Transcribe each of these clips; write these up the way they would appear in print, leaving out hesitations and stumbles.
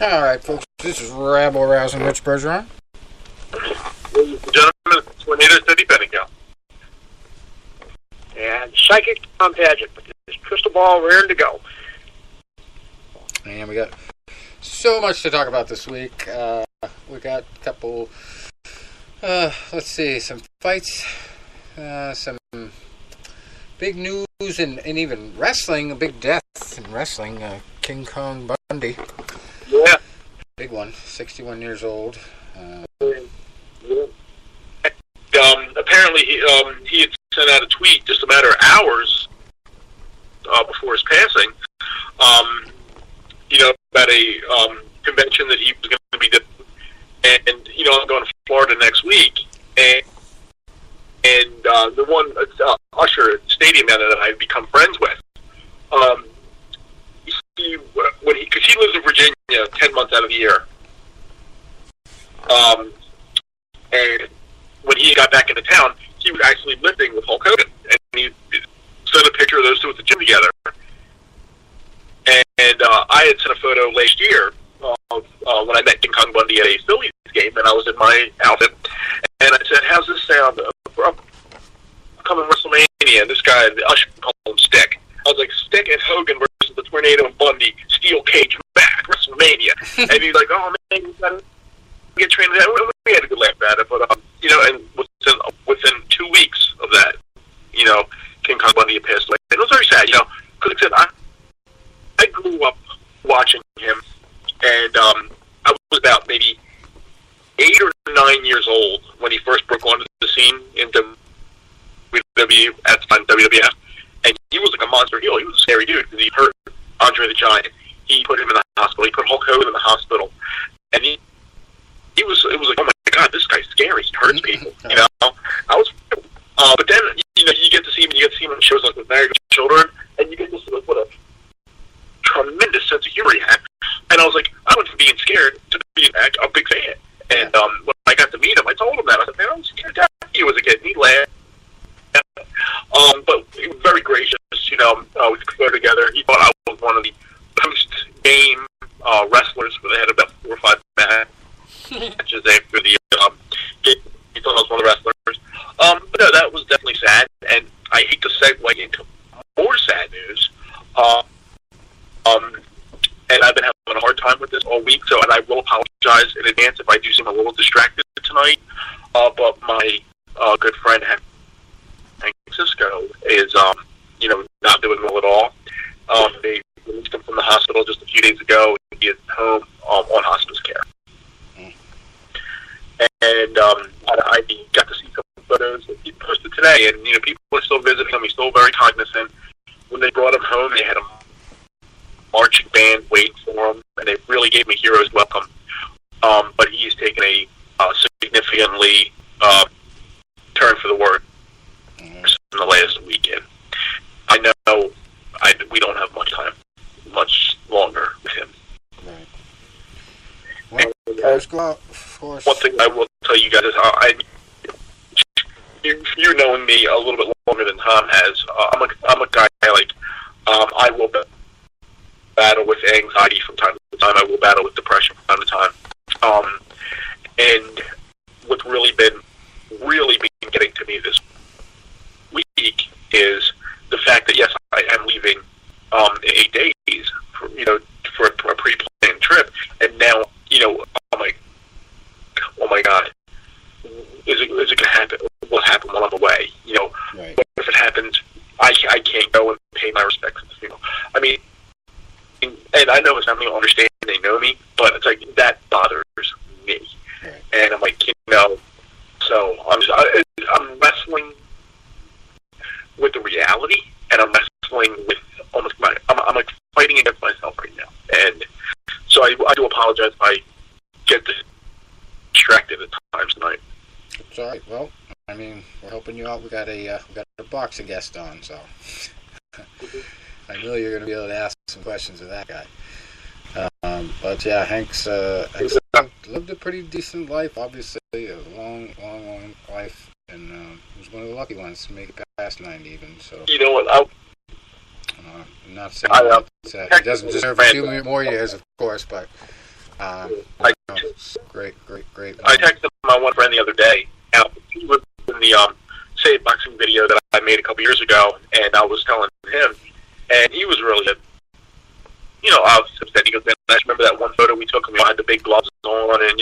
Alright, folks, this is Rabble Rousing Rich Bergeron. Ladies and gentlemen, it's Tornado City Pentagon. And Psychic Tom Paget with his crystal ball rearing to go. And we got so much to talk about this week. We got a couple, let's see, some fights, some big news, and even wrestling, a big death in wrestling. King Kong Bundy. Yeah. Big one, 61 years old. Apparently, he had sent out a tweet just a matter of hours before his passing, about a convention that he was going to be doing. And I'm going to Florida next week, and the one Usher Stadium now that I've become friends with, because he lives in Virginia 10 months out of the year, and when he got back into town, he was actually lifting with Hulk Hogan, and he sent a picture of those two at the gym together. And I had sent a photo last year of when I met King Kong Bundy at a Phillies game, and I was in my outfit, and I said, "How's this sound? Coming WrestleMania." And this guy, the Usher, called him Stick. I was like, Stick and Hogan versus the Tornado and Bundy, steel cage match, WrestleMania. And he's like, "Oh man, you gotta get trained." We had a good laugh at it, but and within 2 weeks of that, King Kong Bundy had passed away. And it was very sad, because I grew up watching him, and I was about maybe 8 or 9 years old when he first broke onto the scene in WWE, at the time WWF, and he was like a monster heel. He was a scary dude because he hurt Andre the Giant. He put him in the hospital. He put Hulk Hogan in the hospital, and it was like, oh my God, this guy's scary. He hurts people. I was, but then you get to see him. You get to see him in shows like with Married with Children, and you get to see what a tremendous sense of humor he had. And I was like, I went from being scared to being a big fan. And when I got to meet him, I told him that. I said, man, I was scared to death of you as a kid. And he laughed. But he was very gracious. We could go together. He thought I was one of the post-game wrestlers, where they had about 4 or 5 matches after the he thought I was one of the wrestlers. But no, that was definitely sad. And I hate to segue into more sad news. And I've been having a hard time with this all week, and I will apologize in advance if I do seem a little distracted tonight. But my good friend Hank Cisco is, not doing well at all. They released him from the hospital just a few days ago. He is home on hospice care. And I got to see some photos that he posted today, and people are still visiting him. He's still very cognizant. When they brought him home, they had a marching band waiting for him, and they really gave him a hero's welcome. But he's taken a significantly turn for the worse in the last weekend. I know we don't have much longer with him. Right. Well, of course. One thing I will tell you guys is, you knowing me a little bit longer than Tom has, I'm a guy I will battle with anxiety from time to time. I will battle with depression from time to time. And what's really been getting to me this week is the fact that, yes, I am leaving in 8 days for a pre-planned trip, and now I'm like, oh my God, is it going to happen? What happened while I'm away? Right. What if it happens? I can't go and pay my respects at the funeral. I mean, and I know his family will understand, they know me, but it's like, that bothers me. Right. And I'm like, so I'm wrestling with the reality, and I'm wrestling with almost I'm like fighting against myself right now. And so I do apologize if I get distracted at times tonight. It's all right. Well, I mean, we're helping you out. We got a boxing guest on, so I know you're going to be able to ask some questions of that guy. But yeah, Hank's lived a pretty decent life. Obviously, a long life, and he was one of the lucky ones to make it past 90 even. So you know what? I'm not saying he doesn't deserve a few more years, of course, but I, great. I texted my one friend the other day. And he was in the Save Boxing video that I made a couple years ago, and I was telling him, and he was really good. I was upset. He goes, man, I remember that one photo we took, and we all had the big gloves on, and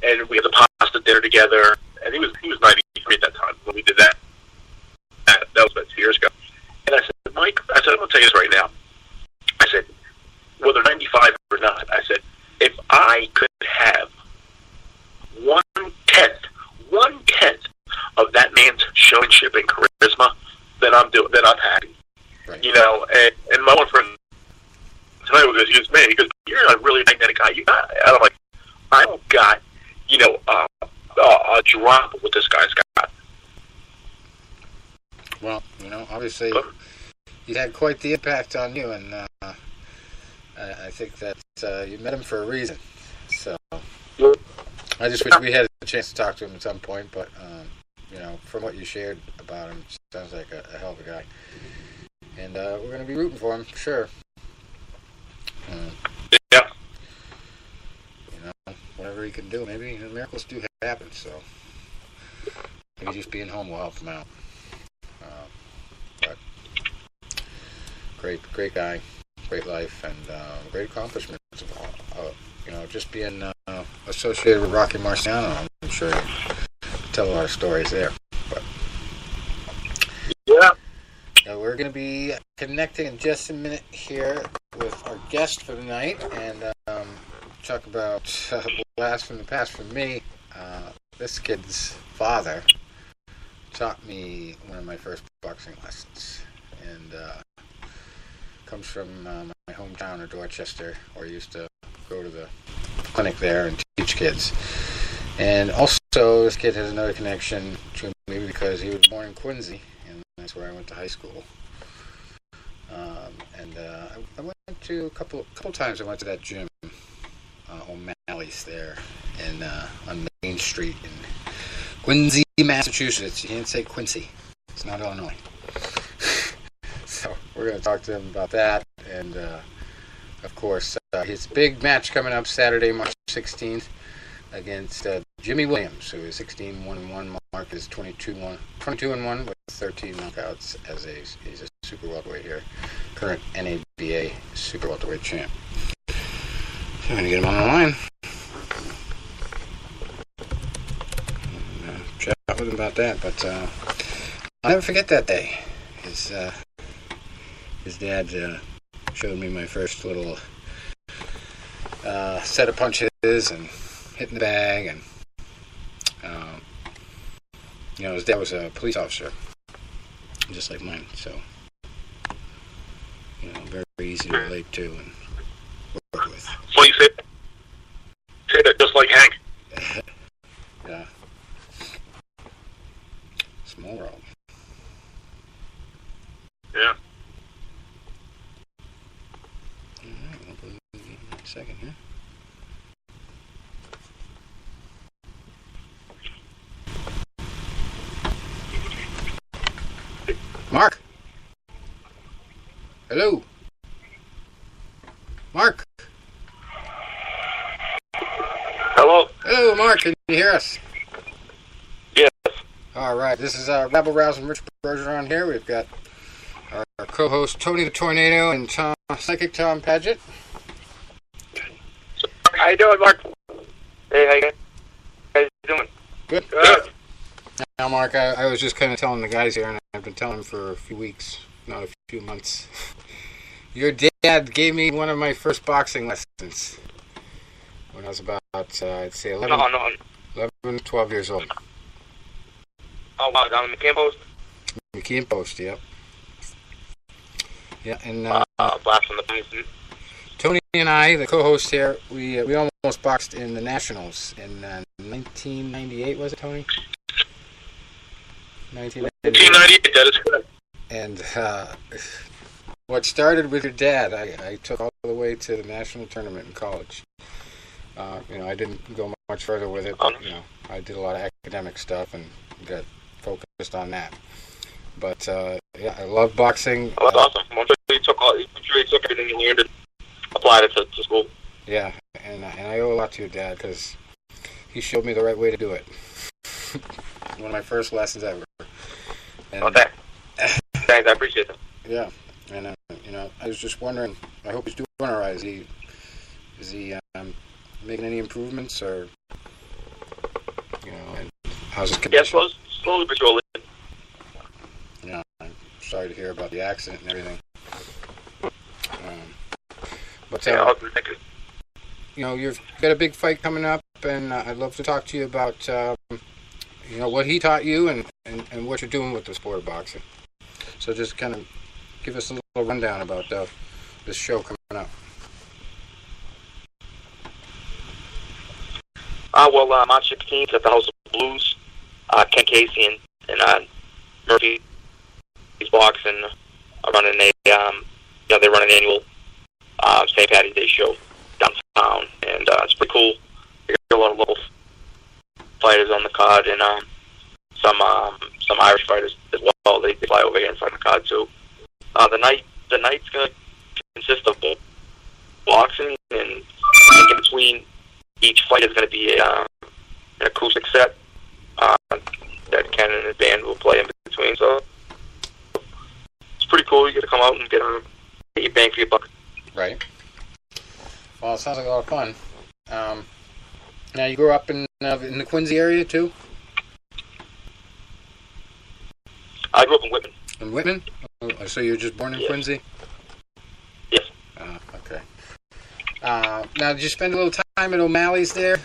and we had the pasta dinner together. And he was 93 at that time when we did that. That was about 2 years ago. And I said, Mike, I'm going to tell you this right now. I said, whether 95 or not, I said, if I could have 1/10 of that man's showmanship and charisma, then I'm happy. Right. And my one friend tonight was he goes, man, he goes, you're a really magnetic guy. And I'm like, I don't got, a drop of what this guy's got. Well, obviously he had quite the impact on you, and I think that you met him for a reason. So I just wish we had a chance to talk to him at some point, but from what you shared about him, sounds like a hell of a guy. And we're going to be rooting for him, for sure. Yeah. Whatever he can do, maybe miracles do happen, so maybe just being home will help him out. But great guy, great life, and great accomplishments. Just being associated with Rocky Marciano, I'm sure you tell a lot of stories there. But yeah. We're going to be connecting in just a minute here with our guest for the night, and talk about a blast from the past. For me, this kid's father taught me one of my first boxing lessons, and comes from my hometown of Dorchester, where I used to go to the clinic there and teach kids. And also, this kid has another connection to me because he was born in Quincy, and that's where I went to high school. I went to a couple times. I went to that gym, O'Malley's there, on Main Street in Quincy, Massachusetts. You can't say Quincy. It's not Illinois. So we're going to talk to him about that, and of course, his big match coming up Saturday, March 16th, against Jimmy Williams, who is 16-1-1. Mark is 22-1 with 13 knockouts. He's a super welterweight here, current NABA super welterweight champ. So I'm going to get him on the line. Chat with him about that, but I'll never forget that day. His dad showed me my first little set of punches and hitting the bag, and his dad was a police officer, just like mine, so very easy to relate to and work with. So you say that just like Hank. Yeah. Small world. Yeah. Alright, we'll put it in a second here. Mark! Hello! Mark! Hello? Hello, Mark, can you hear us? Yes. Alright, this is Rebel Rouse and Rich Bergeron here. We've got our co-host Tony the Tornado and Psychic Tom Paget. How you doing, Mark? Hey, how you doing? Good. Good. Now, Mark, I was just kind of telling the guys here, and I've been telling them for a few weeks, not a few months. Your dad gave me one of my first boxing lessons when I was about, I'd say 11, 12 years old. Oh, wow, down in the campus? McKeon Post, yep. Yeah, and Blast from the past. Tony and I, the co-host here, we almost boxed in the Nationals in 1998, was it, Tony? 1998, that is correct. And what started with your dad, I took all the way to the national tournament in college. I didn't go much further with it, but, I did a lot of academic stuff and got focused on that. But, I love boxing. Oh, that's awesome. I'm sure you took everything you learned and applied it to school. Yeah, and I owe a lot to your dad because he showed me the right way to do it. One of my first lessons ever. And, thanks. Thanks, I appreciate that. Yeah, and I was just wondering. I hope he's doing all right. Is he making any improvements, or and how's his condition? Yeah, slowly but surely. Yeah, I'm sorry to hear about the accident and everything. But you've got a big fight coming up, and I'd love to talk to you about what he taught you and what you're doing with the sport of boxing. So just kind of give us a little rundown about this show coming up. March 16th at the House of Blues, Ken Casey and Murphy's Boxing are running they run an annual St. Patty's Day show downtown, and it's pretty cool. They got a lot of local fighters on the card, and some Irish fighters as well. They fly over here and fight on the card too. The night's gonna consist of boxing, and in between each fight is gonna be an acoustic set that Ken and his band will play in between. So it's pretty cool. You get to come out and get your bang for your buck. Right. Well, it sounds like a lot of fun. Now, you grew up in the Quincy area, too? I grew up in Whitman. In Whitman? Oh, so you were just born in Quincy? Yes. Okay. Now, did you spend a little time at O'Malley's there?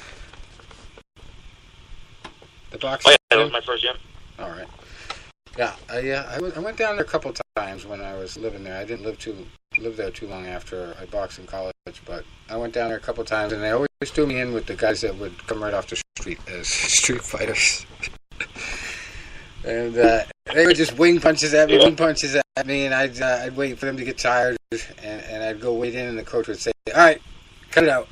The boxing? Oh, yeah, that was my first gym. All right. Yeah, I went down there a couple times when I was living there. I didn't live there too long after I boxed in college, but I went down there a couple times, and they always threw me in with the guys that would come right off the street as street fighters. And they would just wing punches at me, and I'd wait for them to get tired, and I'd go wait in, and the coach would say, "All right, cut it out."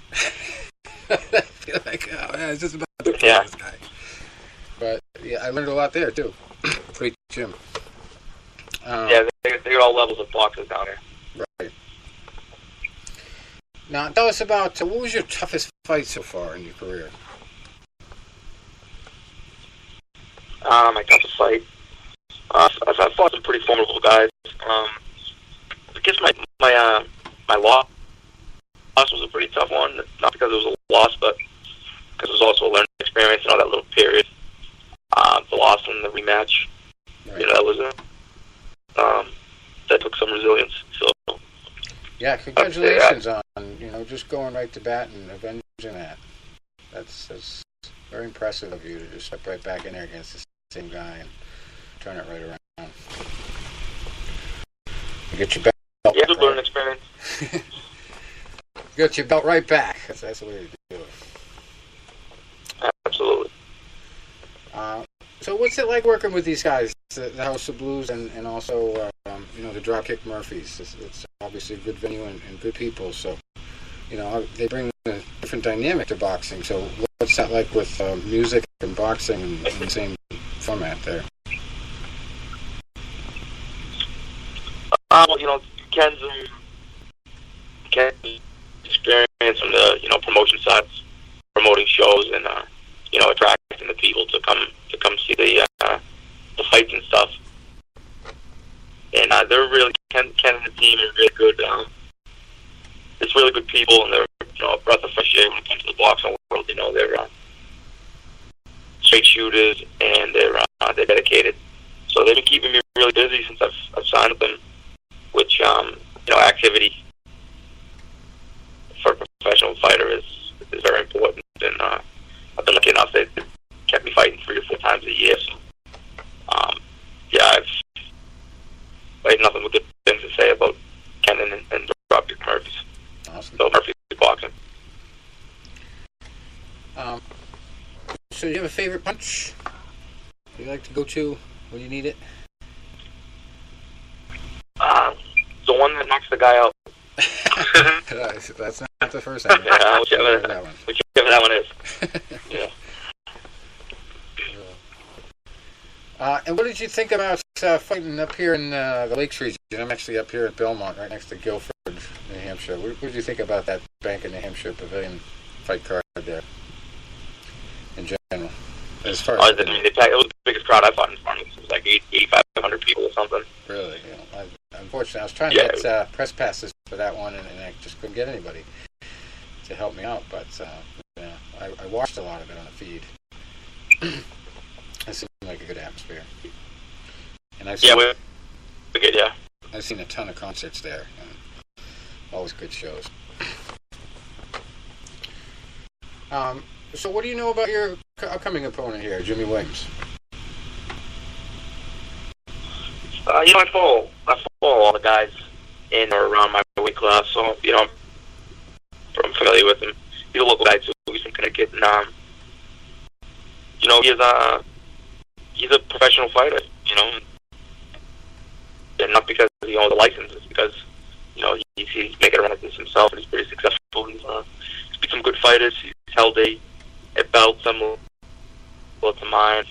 I'd feel like, oh man, it's just about to kill this guy. But yeah, I learned a lot there too. Great gym. They got all levels of boxers down here. Right. Now, tell us about what was your toughest fight so far in your career? My toughest fight. I've fought some pretty formidable guys. I guess my loss was a pretty tough one. Not because it was a loss, but because it was also a learning experience and all that little period. The loss and the rematch. Right. That was that took some resilience. So yeah, congratulations on just going right to bat and avenging that. That's very impressive of you to just step right back in there against the same guy and turn it right around. You get your belt. Yeah, it's a learning experience. You got your belt right back. That's the way to do it. Absolutely. So what's it like working with these guys, the House of Blues and also, the Dropkick Murphys? It's obviously a good venue and good people, so, they bring a different dynamic to boxing. So what's that like with music and boxing in the same format there? Ken's experience on the, promotion side, promoting shows and, attracting the people to come see the fights and stuff. And they're really, Ken and the team are really good. It's really good people, and they're a breath of fresh air when it comes to the boxing world. They're straight shooters, and they're dedicated. So they've been keeping me really busy since I've signed with them, which activity for a professional fighter is very important. And I've been lucky enough they've kept me fighting 3 or 4 times a year. So I have nothing but good things to say about Ken and the Dropkick Murphys. Awesome. So Murphy's boxing. So do you have a favorite punch you like to go to when you need it? The one that knocks the guy out. That's not the first time. Yeah, whichever that one is. Yeah. And what did you think about fighting up here in the Lakes region? I'm actually up here at Belmont, right next to Guilford, New Hampshire. Hampshire. What did you think about that Bank of New Hampshire Pavilion fight card there in general? As far as it was the biggest crowd I've fought in front of. It was like 8,500 people or something. Really? Unfortunately, I was trying to get press passes for that one, and I just couldn't get anybody to help me out. But I watched a lot of it on the feed. It seemed like a good atmosphere. And I've seen, I've seen a ton of concerts there. Always good shows. So what do you know about your upcoming opponent here, Jimmy Williams? I follow all the guys in or around my weight class, so I'm familiar with him. He's a local guy too. He's from Connecticut, and he's a professional fighter. And not because he owns a license, it's because he's making a run at this himself, and he's pretty successful. He's beat some good fighters. He's held a belt similar to mine.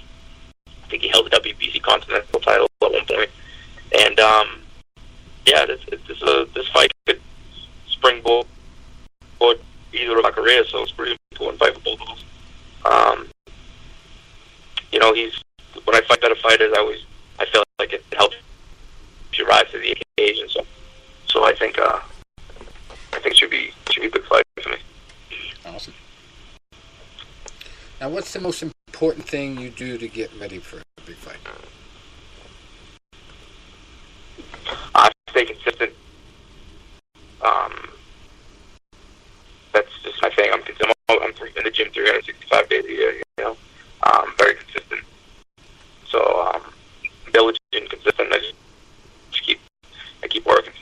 I think he held the WBC Continental title at one point. And this fight could springboard either of my career, so it's a pretty important fight for both of us. When I fight better fighters, I feel like it helps you rise to the occasion. So I think it should be a good fight for me. Awesome. Now, what's the most important thing you do to get ready for a big fight? Stay consistent. That's just my thing. I'm in the gym 365 days a year. Very consistent. So diligent and consistent. I keep working.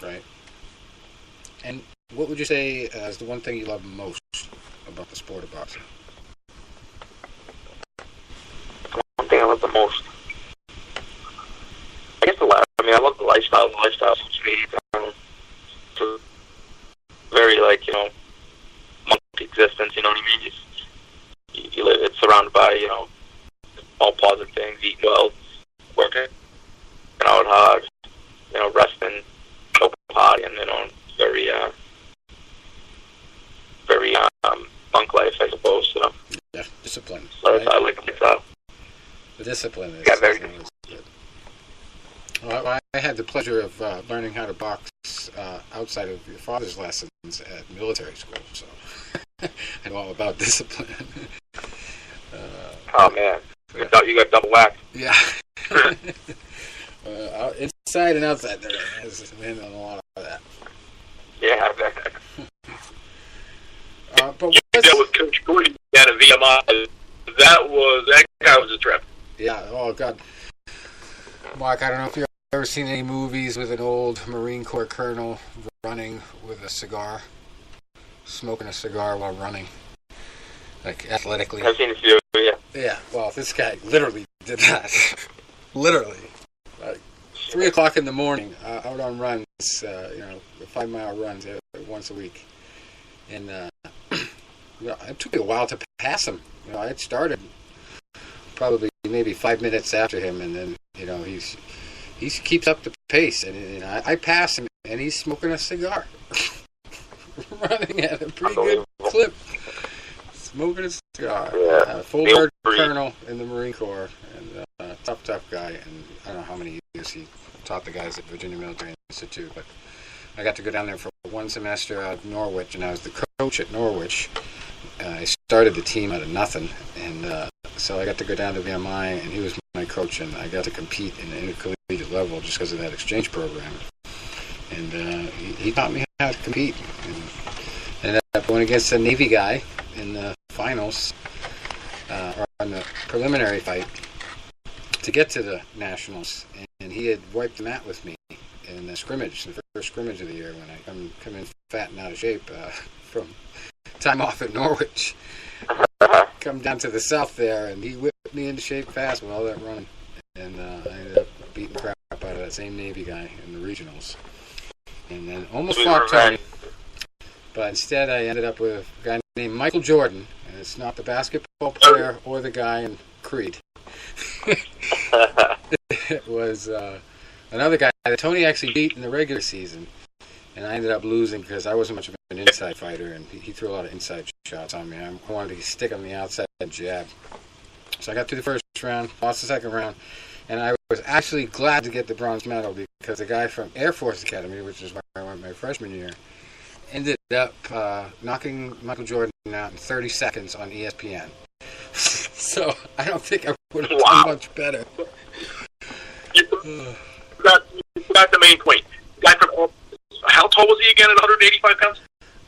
Right. And what would you say is the one thing you love most about the sport of boxing? One thing I love the most, I guess I love the lifestyle. The lifestyle suits me. It's very monkey existence. You know what I mean? You live. It's surrounded by all positive things. Eat well, working out hard. Resting, no partying. Very monk life, I suppose. So. Yeah, discipline. So right? I like the lifestyle. The discipline is very good. Well, I had the pleasure of learning how to box outside of your father's lessons at military school, so I know all about discipline. Oh man, you got double whack. Yeah. Inside and outside there has been a lot of that. Yeah. But that was Coach Gordon down at VMI. That guy was a trip. Yeah. Oh God, Mark. I don't know if you've ever seen any movies with an old Marine Corps colonel running with a cigar, smoking a cigar while running, like athletically. I've seen a few. Yeah. Yeah. Well, this guy literally did that. Literally. Like 3 o'clock in the morning, out on runs, the 5-mile runs once a week. And it took me a while to pass him. I had started probably maybe 5 minutes after him, and then, he keeps up the pace. And I pass him, and he's smoking a cigar. Running at a pretty good clip. Smoking a cigar. Yeah. Full-bird colonel in the Marine Corps, and tough guy. And I don't know how many years he taught the guys at Virginia Military Institute, but I got to go down there for one semester out of Norwich, and I was the coach at Norwich. I started the team out of nothing, and so I got to go down to VMI, and he was my coach, and I got to compete in the intercollegiate level just because of that exchange program. And he taught me how to compete. And ended up going against a Navy guy in the finals, or on the preliminary fight, to get to the Nationals, and he had wiped the mat with me in the scrimmage, the first scrimmage of the year, when I come in fat and out of shape from time off at Norwich. Come down to the south there, and he whipped me into shape fast with all that running, and I ended up beating the crap out of that same Navy guy in the regionals, and then almost fought Tony, but instead I ended up with a guy named Michael Jordan, and it's not the basketball player or the guy in Creed. It was another guy that Tony actually beat in the regular season, and I ended up losing because I wasn't much of an inside fighter, and he threw a lot of inside shots on me. I wanted to stick on the outside jab. So I got through the first round, lost the second round, and I was actually glad to get the bronze medal because the guy from Air Force Academy, which is where I went my freshman year, ended up knocking Michael Jordan out in 30 seconds on ESPN. So I don't think I would have done much better. You got the main point. Guy from, how tall was he again at 185 pounds?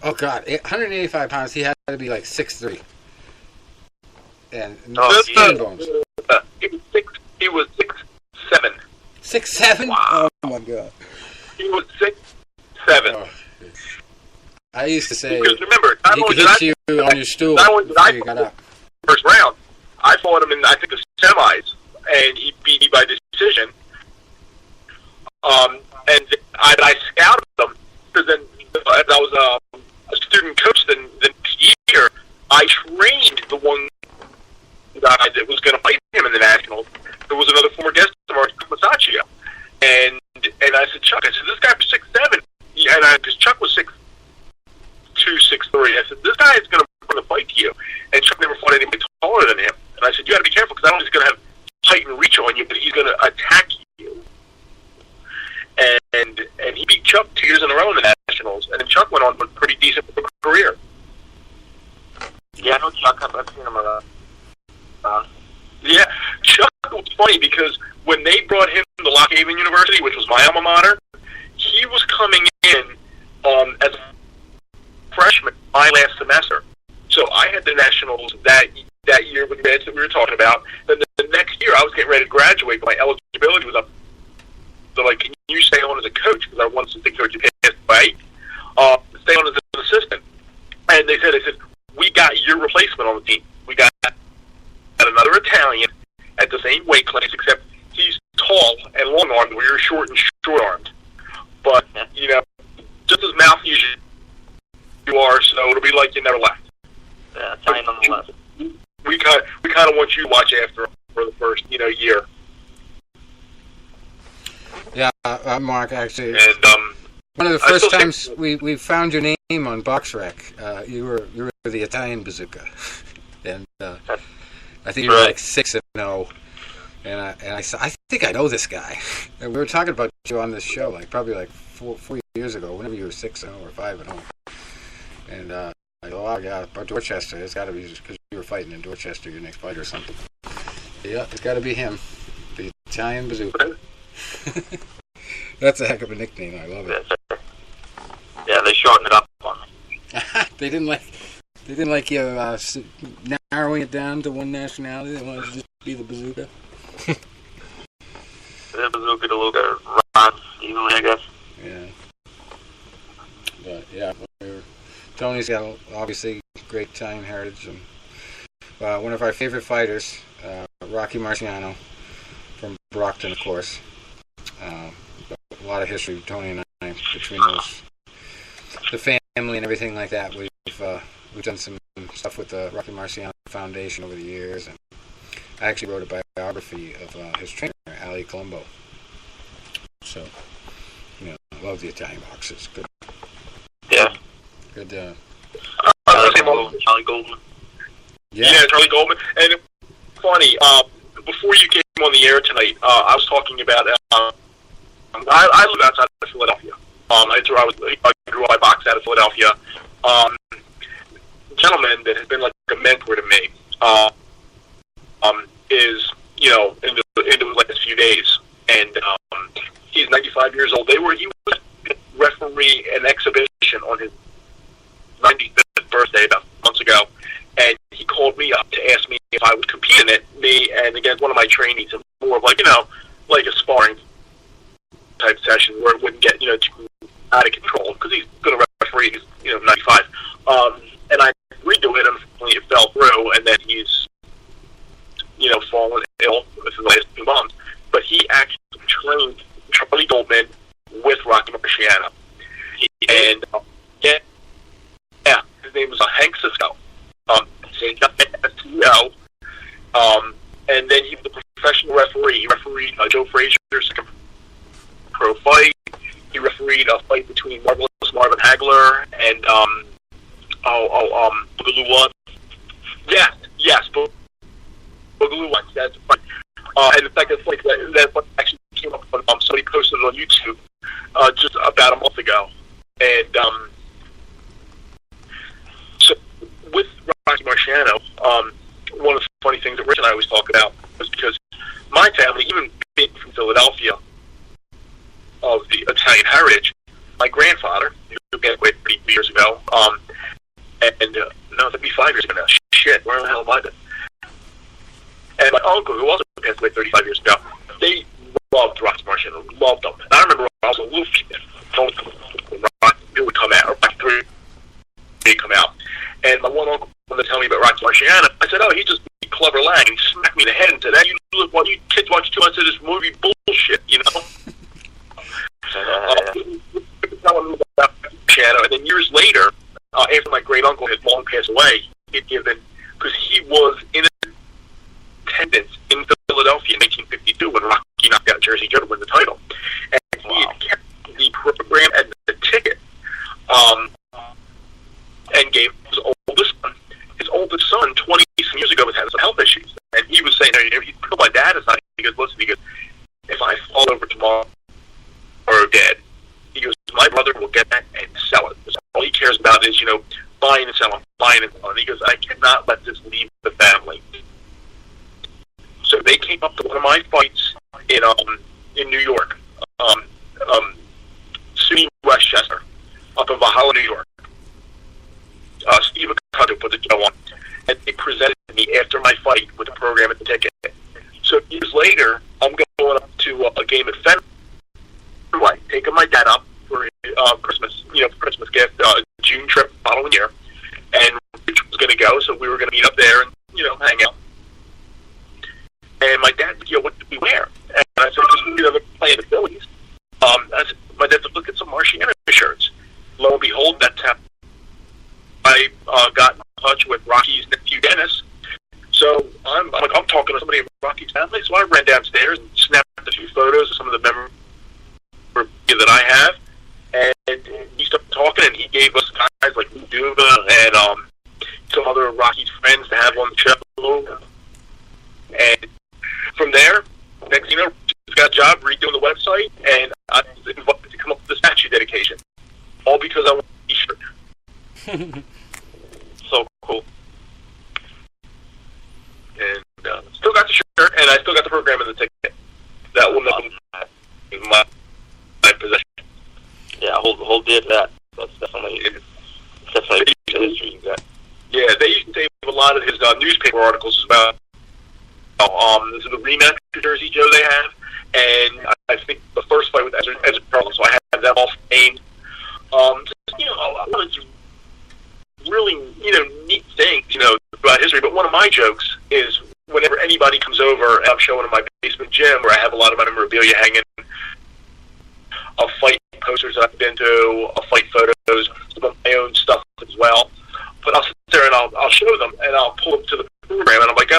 Oh, God. 185 pounds, he had to be like 6'3". And skin bones. He was 6'7". 6'7"? Wow. Oh, my God. He was 6'7". Oh. I used to say, because remember, he could hit you on your stool before you got up. First round, I fought him in, I think, the semis, and he beat me by decision. And I scouted him, because then, as I was a student coach the next year, I trained the one guy that was going to fight him in the Nationals. There was another former guest of ours, Masaccio. And I said, Chuck, I said, this guy was 6'7". Because Chuck was 6'2", 6'3". I said, this guy is going to bring a fight to you. And Chuck never fought anybody taller than him. And I said, you got to be careful, because not only is he going to have height and reach on you, but he's going to attack you. And he beat Chuck 2 years in a row in the Nationals. And then Chuck went on to a pretty decent career. Yeah, I know Chuck. I've seen him around. Yeah, Chuck was funny because when they brought him to Lock Haven University, which was my alma mater, he was coming in as a freshman my last semester. So I had the Nationals that year with the beds that we were talking about. Then the next year I was getting ready to graduate, but my eligibility was up. So like, can you stay on as a coach? Because I won assistant coach you passed away. Stay on as an assistant. And they said, we got your replacement on the team. We got another Italian at the same weight class, except he's tall and long-armed, where you're short and short-armed. But, you know, just as mouthy as you are, so it'll be like you never left. Yeah, Italian on the left. We kind of want you to watch after him for the first, year. Yeah, Mark, actually, And one of the first times we found your name on BoxRec, you were the Italian Bazooka, and I think you were like 6-0, and I think I know this guy. And we were talking about you on this show, like probably like four years ago, whenever you were 6-0 or 5-0, and I go, oh yeah, about Dorchester. It's got to be because you were fighting in Dorchester, your next fight or something. Yeah, it's got to be him, the Italian Bazooka. That's a heck of a nickname. I love it. Yeah, they shortened it up on me. They didn't like you narrowing it down to one nationality. They wanted to just be the Bazooka. The Bazooka, DeLuca, Ron, easily, I guess. Yeah. But yeah, Tony's got obviously great Italian heritage, and one of our favorite fighters, Rocky Marciano from Brockton, of course. A lot of history, Tony and I, between the family and everything like that. We've done some stuff with the Rocky Marciano Foundation over the years, and I actually wrote a biography of his trainer, Ali Colombo. So, I love the Italian boxers. Good. Yeah. Good. Charlie Goldman. Yeah, Charlie Goldman. And funny, before you came on the air tonight, I was talking about. I live outside of Philadelphia. I grew up, I boxed out of Philadelphia. Gentleman that has been like a mentor to me is into the last few days, and he's 95 years old. He was referee an exhibition on his 95th birthday about months ago, and he called me up to ask me if I would compete in it. Me and again one of my trainees, and more of like a sparring type session where it wouldn't get too out of control, because he's going to referee. He's 95, and I agreed to it. Unfortunately, it fell through, and then he's fallen ill within the last 2 months. But he actually trained Charlie Goldman with Rocky Marciano, and his name was Hank Cisco. SCO. And then he was a professional referee. He refereed Joe Frazier's second pro fight. He refereed a fight between Marvelous Boogaloo ones. That's funny. And in fact, it's like that one actually came up when somebody posted it on YouTube just about a month ago. And so with Rocky Marciano, one of the funny things that Rich and I always talk about was because my family, even being from Philadelphia, of the Italian heritage, my grandfather, who passed away 30 years ago, no, that'd be 5 years ago now. Shit, where the hell am I been? And my uncle, who also passed away 35 years ago, they loved Rocky Marciano, loved them. And I remember when I was a little kid, when Rocky would come out, or Rocky 3 would come out. And my one uncle, when they tell me about Rocky Marciano, I said, oh, he just be Clever Lang. And he smacked me in the head and said, hey, you kids watch too much of this movie bullshit, you know? And then years later, after my great uncle had long passed away, he'd given, because he was in attendance in Philadelphia in 1952 when Rocky knocked out Jersey Joe to win the title, and he had kept the program and the ticket, and gave his oldest son. His oldest son, 20 some years ago, was having some health issues, and he was saying, he told my dad aside. He goes, listen, if I fall over tomorrow or dead, he goes, my brother will get that and sell it. All he cares about is, buying and selling, buying and selling. He goes, I cannot let this leave the family. So they came up to one of my fights in New York, SUNY Westchester, up in Valhalla, New York. Steve Acuto put the show on, and they presented me after my fight with the program and the ticket. So years later, I'm going up to a game at Welterweight, taking my dad up for Christmas, Christmas gift, June trip following year, and Rich was going to go, so we were going to meet up there and, hang out. And my dad said, what do we wear? And I said, they're playing the Phillies. My dad said, look at some Marciano shirts. Lo and behold, that's how I got in touch with Rocky's nephew, Dennis. So I'm talking to somebody in Rocky's family, so I ran downstairs and snapped a few photos of some of the memorabilia that I have. And he started talking, and he gave us guys like Duva and some other Rocky's friends to have on the show. And from there, next thing you know, just got a job redoing the website, and I was invited to come up with the statue dedication. All because I want a t-shirt. So cool. And still got the shirt, and I still got the program and the ticket. That will not be my possession. Yeah, hold dear to that. That's definitely the history you got. Yeah, they used to save a lot of his newspaper articles about this is the rematch to Jersey Joe they have, and I think the first fight with Ezra Carlin, so I have them all named. A lot of really, neat things, about history. But one of my jokes is whenever anybody comes over, and I'm showing in my basement gym where I have a lot of my memorabilia hanging, of fight posters that I've been to, of fight photos, some of my own stuff as well. But I'll sit there and I'll show them, and I'll pull them to the program, and I'm like, I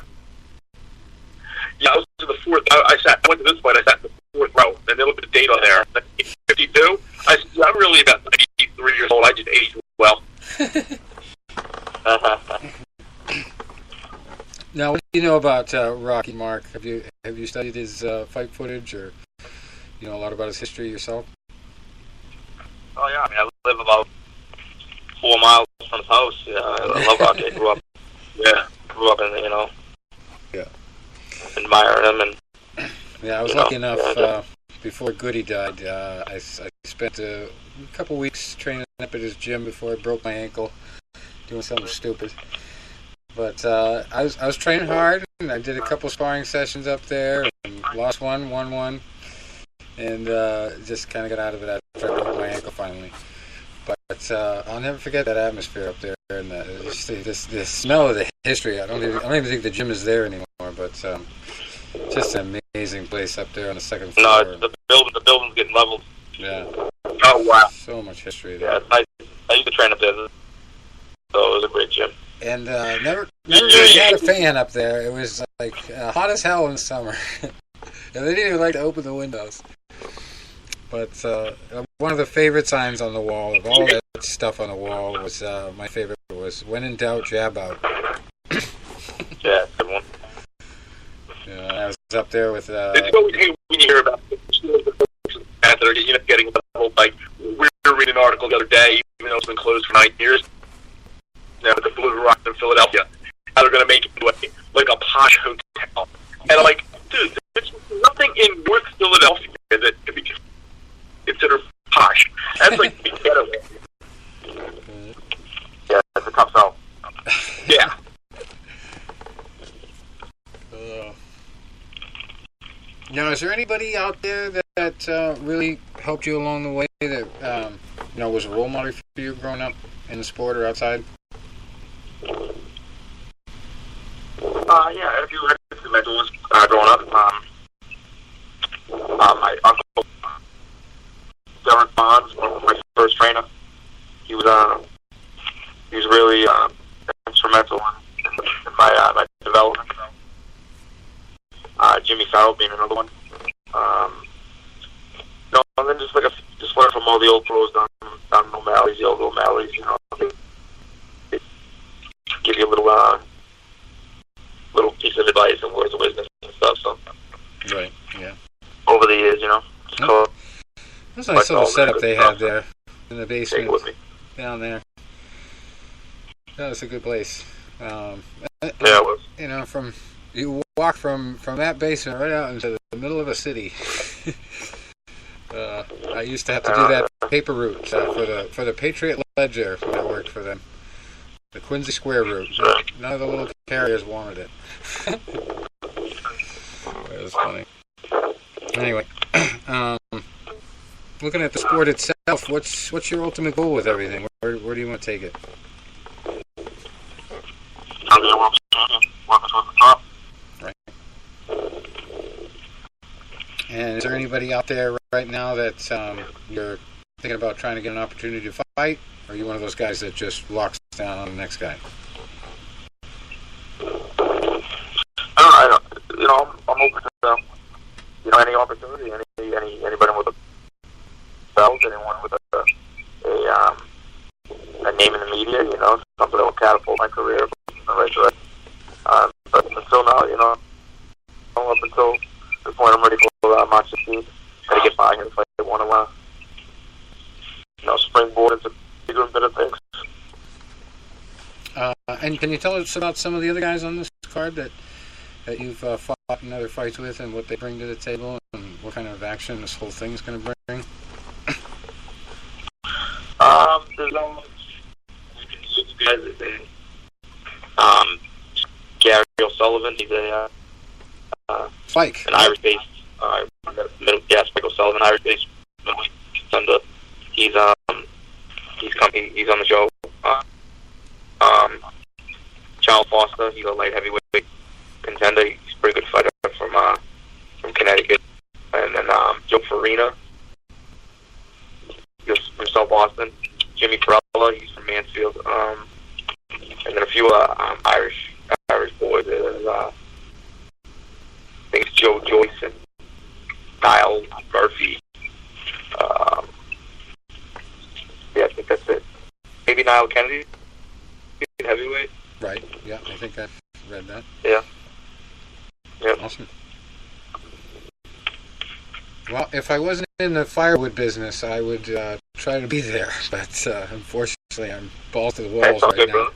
was in the fourth. I went to this fight. I sat in the fourth row, and they looked at the date on there. 52. I said, I'm really about 93 years old. I did 82 well. Now, what do you know about Rocky, Mark? Have you studied his fight footage, or a lot about his history yourself? Oh yeah, I live about 4 miles from his house. Yeah, I love Rocky. I grew up in Yeah. Admiring him and. Yeah, I was lucky enough. Before Goody died, I spent a couple weeks training up at his gym before I broke my ankle, doing something stupid. But I was training hard, and I did a couple sparring sessions up there, and lost one, won one, and just kind of got out of it after I broke my ankle finally. But I'll never forget that atmosphere up there, and the smell of the history. I don't even think the gym is there anymore, but just an amazing place up there on the second floor. No, the building's getting leveled. Yeah. Oh wow! So much history there. Yeah, it's nice. I used to train up there, so it was a great gym. And never really had a fan up there. It was like hot as hell in the summer. And they didn't even like to open the windows. But one of the favorite signs on the wall, of all that stuff on the wall, was my favorite was, when in doubt, jab out. Yeah, good one. up there with. It's always hate when you hear about that are getting leveled. Like we were reading an article the other day, even though it's been closed for 9 years. Now the Blue Rock in Philadelphia, how they're going to make it like a posh hotel, and I'm like, dude, there's nothing in North Philadelphia that could be considered posh. That's like the getaway. Yeah, it's a tough sell. Yeah. Now, is there anybody out there that really helped you along the way that was a role model for you growing up in the sport or outside? Yeah, if you were into mentors growing up, my uncle Derek Bonds, my first trainer, he was really instrumental in my development. Jimmy Farrell being another one. And then just learn from all the old pros down O'Malley's, the old O'Malley's. They give you a little piece of advice and words of wisdom and stuff. So right, yeah. Over the years, That's a nice little setup they have there in the basement down there. That was a good place. Yeah, it was. You walk from that basement right out into the middle of a city. I used to have to do that paper route for the Patriot Ledger when I worked for them. The Quincy Square route. None of the little carriers wanted it. It was funny. Anyway, looking at the sport itself, what's your ultimate goal with everything? Where do you want to take it? I'll be a world champion, working towards the top. Right. And is there anybody out there right now that you're thinking about trying to get an opportunity to fight? Or are you one of those guys that just locks down on the next guy? I'm open to any opportunity, anybody with a belt, anyone with a name in the media, something that will catapult my career in the right direction. But until now, up until the point I'm ready for March 15th, gotta get by here if I want to, springboard into bigger and better things. And can you tell us about some of the other guys on this card that you've fought in other fights with, and what they bring to the table, and what kind of action this whole thing is going to bring? There's guys that Gary O'Sullivan. He's a Spike, an Irish-based Spike O'Sullivan, Irish-based middleweight. He's on the show. Charles Foster, he's a light heavyweight contender. He's a pretty good fighter from Connecticut. And then Joe Farina, he's from South Boston. Jimmy Perella, he's from Mansfield. And then a few Irish boys. I think it's Joe Joyce and Niall Murphy. Yeah, I think that's it. Maybe Niall Kennedy, heavyweight. Right. Yeah, I think I've read that. Yeah. Yeah. Awesome. Well, if I wasn't in the firewood business, I would try to be there, but unfortunately, I'm balls to the walls right now.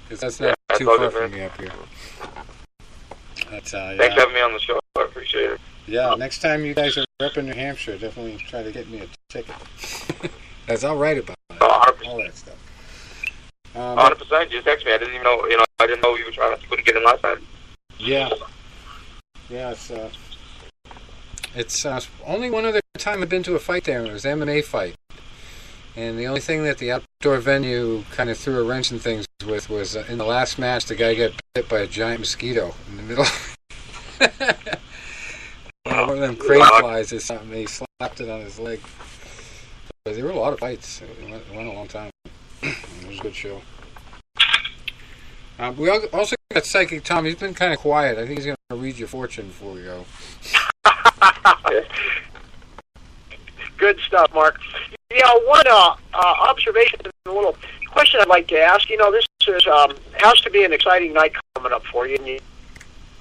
Because that's not too far from me up here. Thanks for having me on the show. I appreciate it. Yeah, next time you guys are up in New Hampshire, definitely try to get me a ticket. As I'll write about it. 100%. All that stuff. 100%. Just text me. I didn't even know. I didn't know you were trying to. Couldn't get in last time. Yeah. Yeah. It's only one other time I've been to a fight there, and it was an MMA fight. And the only thing that the outdoor venue kind of threw a wrench in things with was in the last match, the guy got bit by a giant mosquito in the middle. One of them crane flies or something. He slapped it on his leg. But there were a lot of fights. It went a long time. It was a good show. We also got Psychic Tom. He's been kind of quiet. I think he's going to read your fortune before we go. Good stuff, Mark. One observation and a little question I'd like to ask. This is has to be an exciting night coming up for you. And you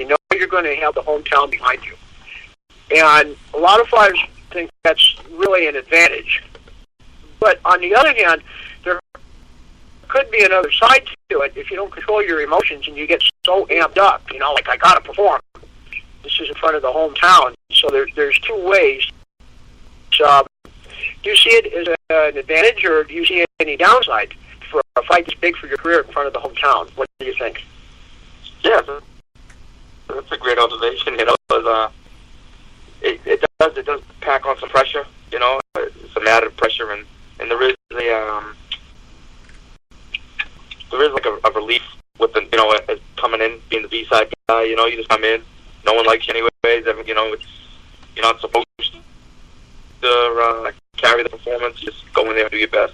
You know you're going to have the hometown behind you. And a lot of fighters think that's really an advantage. But on the other hand, there could be another side to it if you don't control your emotions and you get so amped up, like I got to perform. This is in front of the hometown. So there's two ways. So, do you see it as an advantage, or do you see any downside for a fight this big for your career in front of the hometown? What do you think? Yeah, that's a great observation. It does pack on some pressure. It's some added pressure, and there is like a relief with the coming in, being the B-side guy. You just come in, no one likes you anyways. You're not supposed to carry the performance. Just go in there and do your best.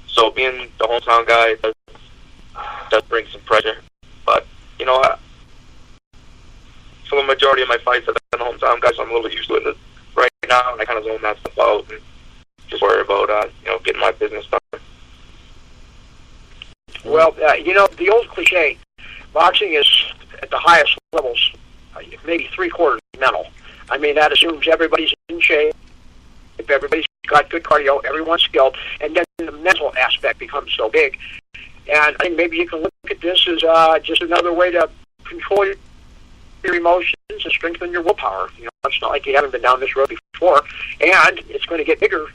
So being the hometown guy does bring some pressure, but for the majority of my fights, I've been the hometown guy, so I'm a little bit used to it right now, and I kind of zone that stuff out and just worry about getting my business done. Well, the old cliche, boxing is at the highest levels, maybe three-quarters mental. I mean, that assumes everybody's in shape, if everybody's got good cardio, everyone's skilled, and then the mental aspect becomes so big. And I think maybe you can look at this as just another way to control your emotions and strengthen your willpower. It's not like you haven't been down this road before, and it's going to get bigger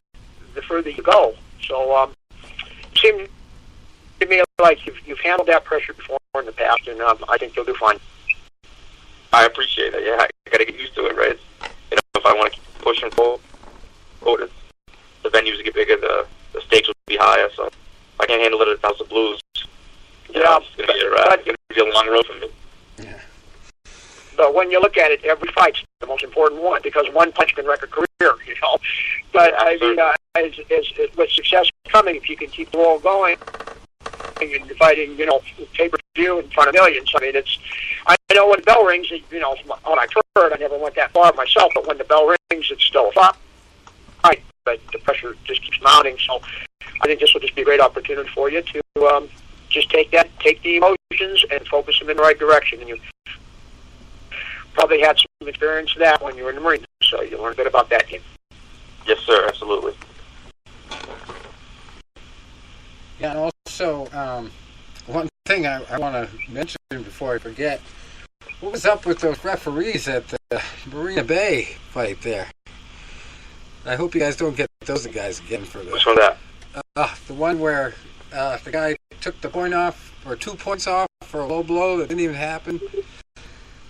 the further you go. So it seems to me like you've handled that pressure before in the past, and I think you'll do fine. I appreciate it. Yeah, I got to get used to it, right? If I want to keep pushing forward, the venues get bigger, the stakes will be higher. So if I can't handle it at the House of Blues, it's going to be a long road for me. Yeah. But when you look at it, every fight's the most important one, because one punch can wreck a career, But I mean, with success coming, if you can keep the roll going, and fighting, pay-per-view in front of millions. I mean, I know when the bell rings, what I've heard, I never went that far myself, but when the bell rings, it's still a fight. But the pressure just keeps mounting. So I think this will just be a great opportunity for you to just take the emotions and focus them in the right direction. And you probably had some experience of that when you were in the Marines, so you learned a bit about that game. Yes, sir, absolutely. Yeah, and also, one thing I want to mention before I forget, what was up with those referees at the Marina Bay fight there? I hope you guys don't get those guys again for this. Which one that? The one where the guy took the point off, or 2 points off for a low blow that didn't even happen.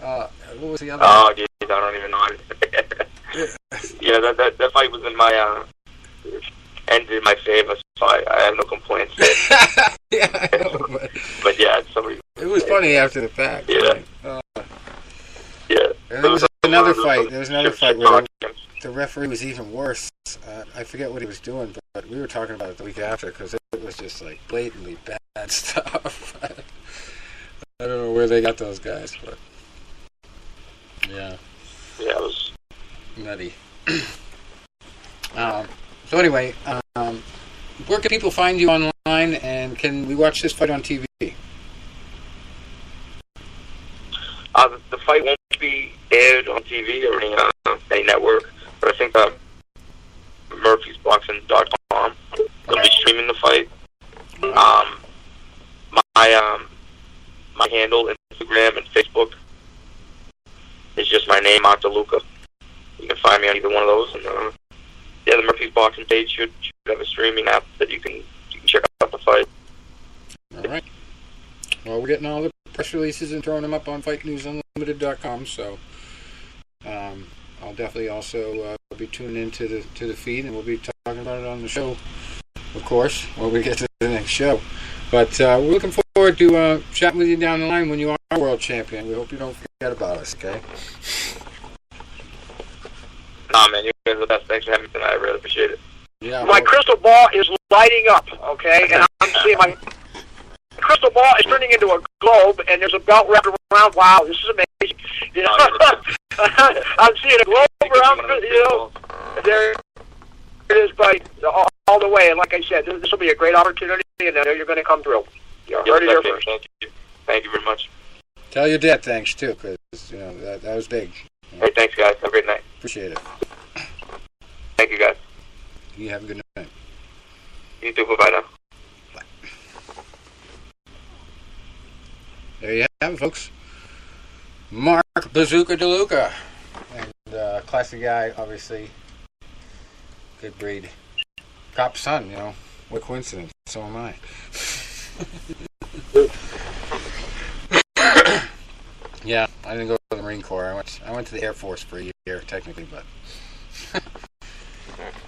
What was the other one? Oh, geez, I don't even know. Yeah, that fight was in my ended in my favor, so I have no complaints. Yeah, I know, but yeah, somebody. It was funny after the fact. Yeah. Right? Yeah. And there was another fight. There was another fight where the referee was even worse. I forget what he was doing, but we were talking about it the week after because it was just like blatantly bad stuff. I don't know where they got those guys, but yeah. Yeah, it was nutty. So anyway, where can people find you online, and can we watch this fight on TV? The fight won't be aired on TV or any network, but I think MurphysBoxing.com will be streaming the fight. My handle, Instagram and Facebook, is just my name, DeLuca. You can find me on either one of those, and the Murphy's Boxing page should have a streaming app that you can check out the fight. All right. Well, we're getting all the press releases and throwing them up on FightNewsUnlimited.com, so I'll definitely also be tuning into the feed, and we'll be talking about it on the show, of course, when we get to the next show. But we're looking forward to chatting with you down the line when you are world champion. We hope you don't forget about us, okay? Nah, man, you guys are the best. Thanks for having me tonight. I really appreciate it. Yeah. My crystal ball is lighting up, okay? And I'm seeing my crystal ball is turning into a globe, and there's a belt wrapped around. Wow, this is amazing. I'm seeing a globe around, there it is, by all the way. And like I said, this will be a great opportunity, and I know you're going to come through. You're ready to hear first. Thank you. Thank you very much. Tell your dad thanks, too, because, that was big. Hey, thanks, guys. Have a great night. Appreciate it. Thank you, guys. You have a good night. You too. Bye-bye now. There you have it, folks. Mark Bazooka DeLuca. And classic guy, obviously. Good breed. Cop's son, What coincidence. So am I. Yeah, I didn't go to the Marine Corps. I went to the Air Force for a year, technically, but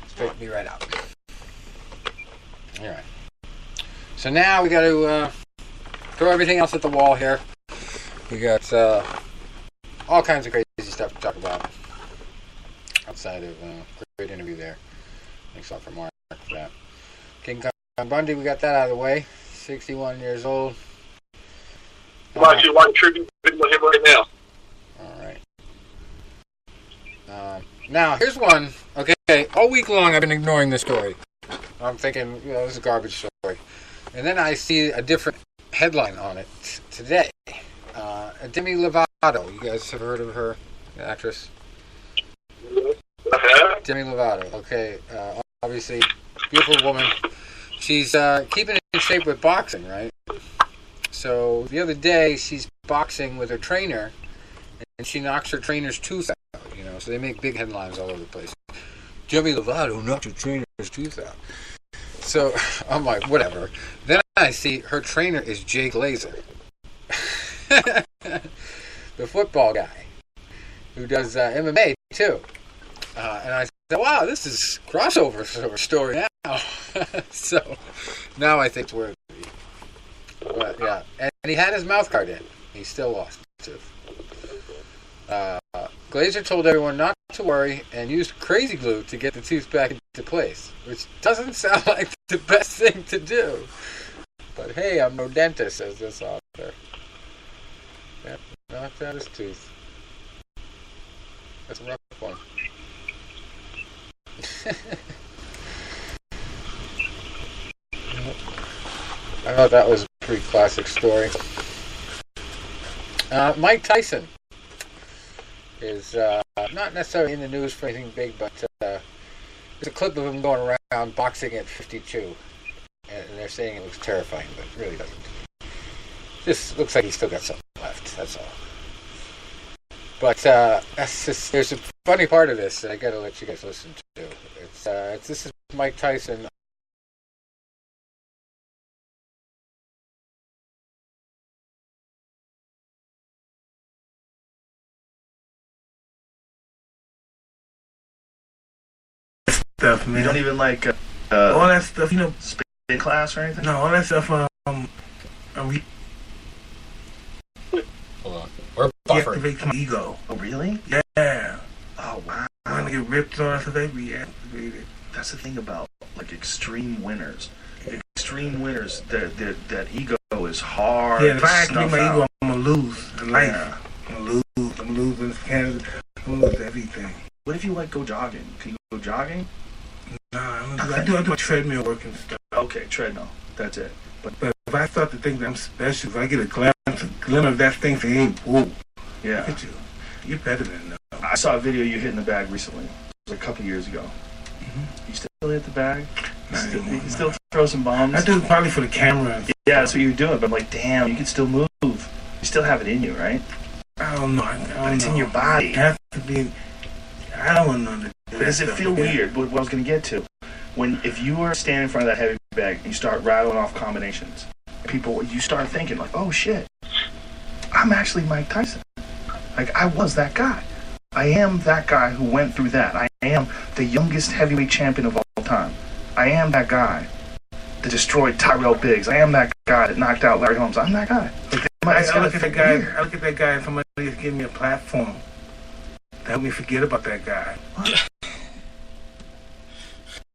straightened me right out. All right. So now we got to throw everything else at the wall here. We got all kinds of crazy stuff to talk about outside of great interview there. Thanks a lot for Mark for that. King Kong Bundy, we got that out of the way. 61 years old. I'm actually watching tribute video of him right now. All right. Now, here's one. Okay, all week long I've been ignoring this story. I'm thinking, this is a garbage story. And then I see a different headline on it today. Demi Lovato. You guys have heard of her, the actress? Demi Lovato. Okay, obviously, beautiful woman. She's keeping in shape with boxing, right? So the other day, she's boxing with her trainer, and she knocks her trainer's tooth out. So they make big headlines all over the place. Demi Lovato knocked her trainer's tooth out. So I'm like, whatever. Then I see her trainer is Jay Glazer, the football guy who does MMA too. And I said, wow, this is crossover sort of story now. So now I think it's worthy. But yeah, and he had his mouth guard in. He still lost the tooth. Glazer told everyone not to worry and used crazy glue to get the tooth back into place, which doesn't sound like the best thing to do. But hey, I'm no dentist, says this author. Yeah, knocked out his tooth. That's a rough one. I thought that was a pretty classic story. Mike Tyson is not necessarily in the news for anything big, but there's a clip of him going around boxing at 52. And they're saying it looks terrifying, but it really doesn't. Just looks like he's still got something left, that's all. But that's just, there's a funny part of this that I gotta let you guys listen to. This is Mike Tyson. Stuff, man. You don't even like all that stuff, spin class or anything? No, all that stuff. Hold on. We're buffering. Reactivate my ego. Oh, really? Yeah. Oh, wow. When I get ripped on, so they reactivated. That's the thing about extreme winners. Extreme winners, that ego is hard. Yeah, if I to activate snuff my ego, out. I'm gonna lose in life. Yeah. I'm gonna lose in Canada. I'm gonna lose everything. What if you go jogging? Can you go jogging? Nah, I do a treadmill work and stuff. Okay, treadmill. That's it. But if I start to think that I'm special, if I get a glimmer of that thing, say, hey, whoa, Yeah. look at you. You're better than that. I saw a video you hit in the bag recently. It was a couple years ago. Mm-hmm. You still hit the bag? You can still throw some bombs? I do it probably for the camera. Yeah, that's what you're doing. But I'm like, damn, you can still move. You still have it in you, right? I don't know. But it's in your body. It has to be. I don't know. But does it feel weird? What I was going to get to, if you were standing in front of that heavy bag and you start rattling off combinations, you start thinking like, oh shit, I'm actually Mike Tyson. Like, I was that guy. I am that guy who went through that. I am the youngest heavyweight champion of all time. I am that guy that destroyed Tyrell Biggs. I am that guy that knocked out Larry Holmes. I'm that guy. I look at that guy. I look at that guy, and somebody is giving me a platform to help me forget about that guy. What?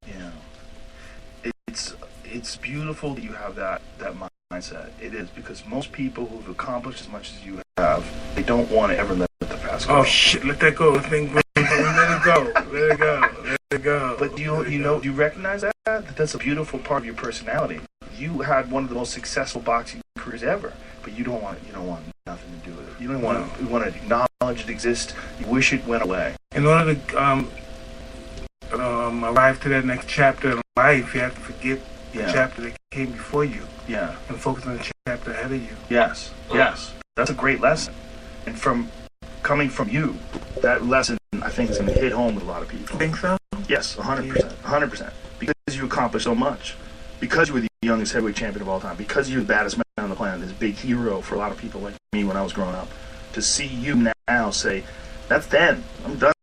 Yeah. It's beautiful that you have that mindset. It is, because most people who've accomplished as much as you have, they don't want to ever let the past go. Oh shit! Let that go. Let it go. Let it go. Let it go. But do you recognize that? That's a beautiful part of your personality. You had one of the most successful boxing careers ever. but you don't want nothing to do with it. You don't want to. You want to acknowledge it exists. You wish it went away. In order to arrive to that next chapter in life, you have to forget the chapter that came before you. Yeah. And focus on the chapter ahead of you. Yes. Yes. That's a great lesson. And coming from you, that lesson I think is going to hit home with a lot of people. You think so? Yes, 100%. 100%. Because you accomplished so much. Because you were the youngest heavyweight champion of all time. Because you're the baddest man on the planet. This big hero for a lot of people like me when I was growing up. To see you now say, that's then. I'm done.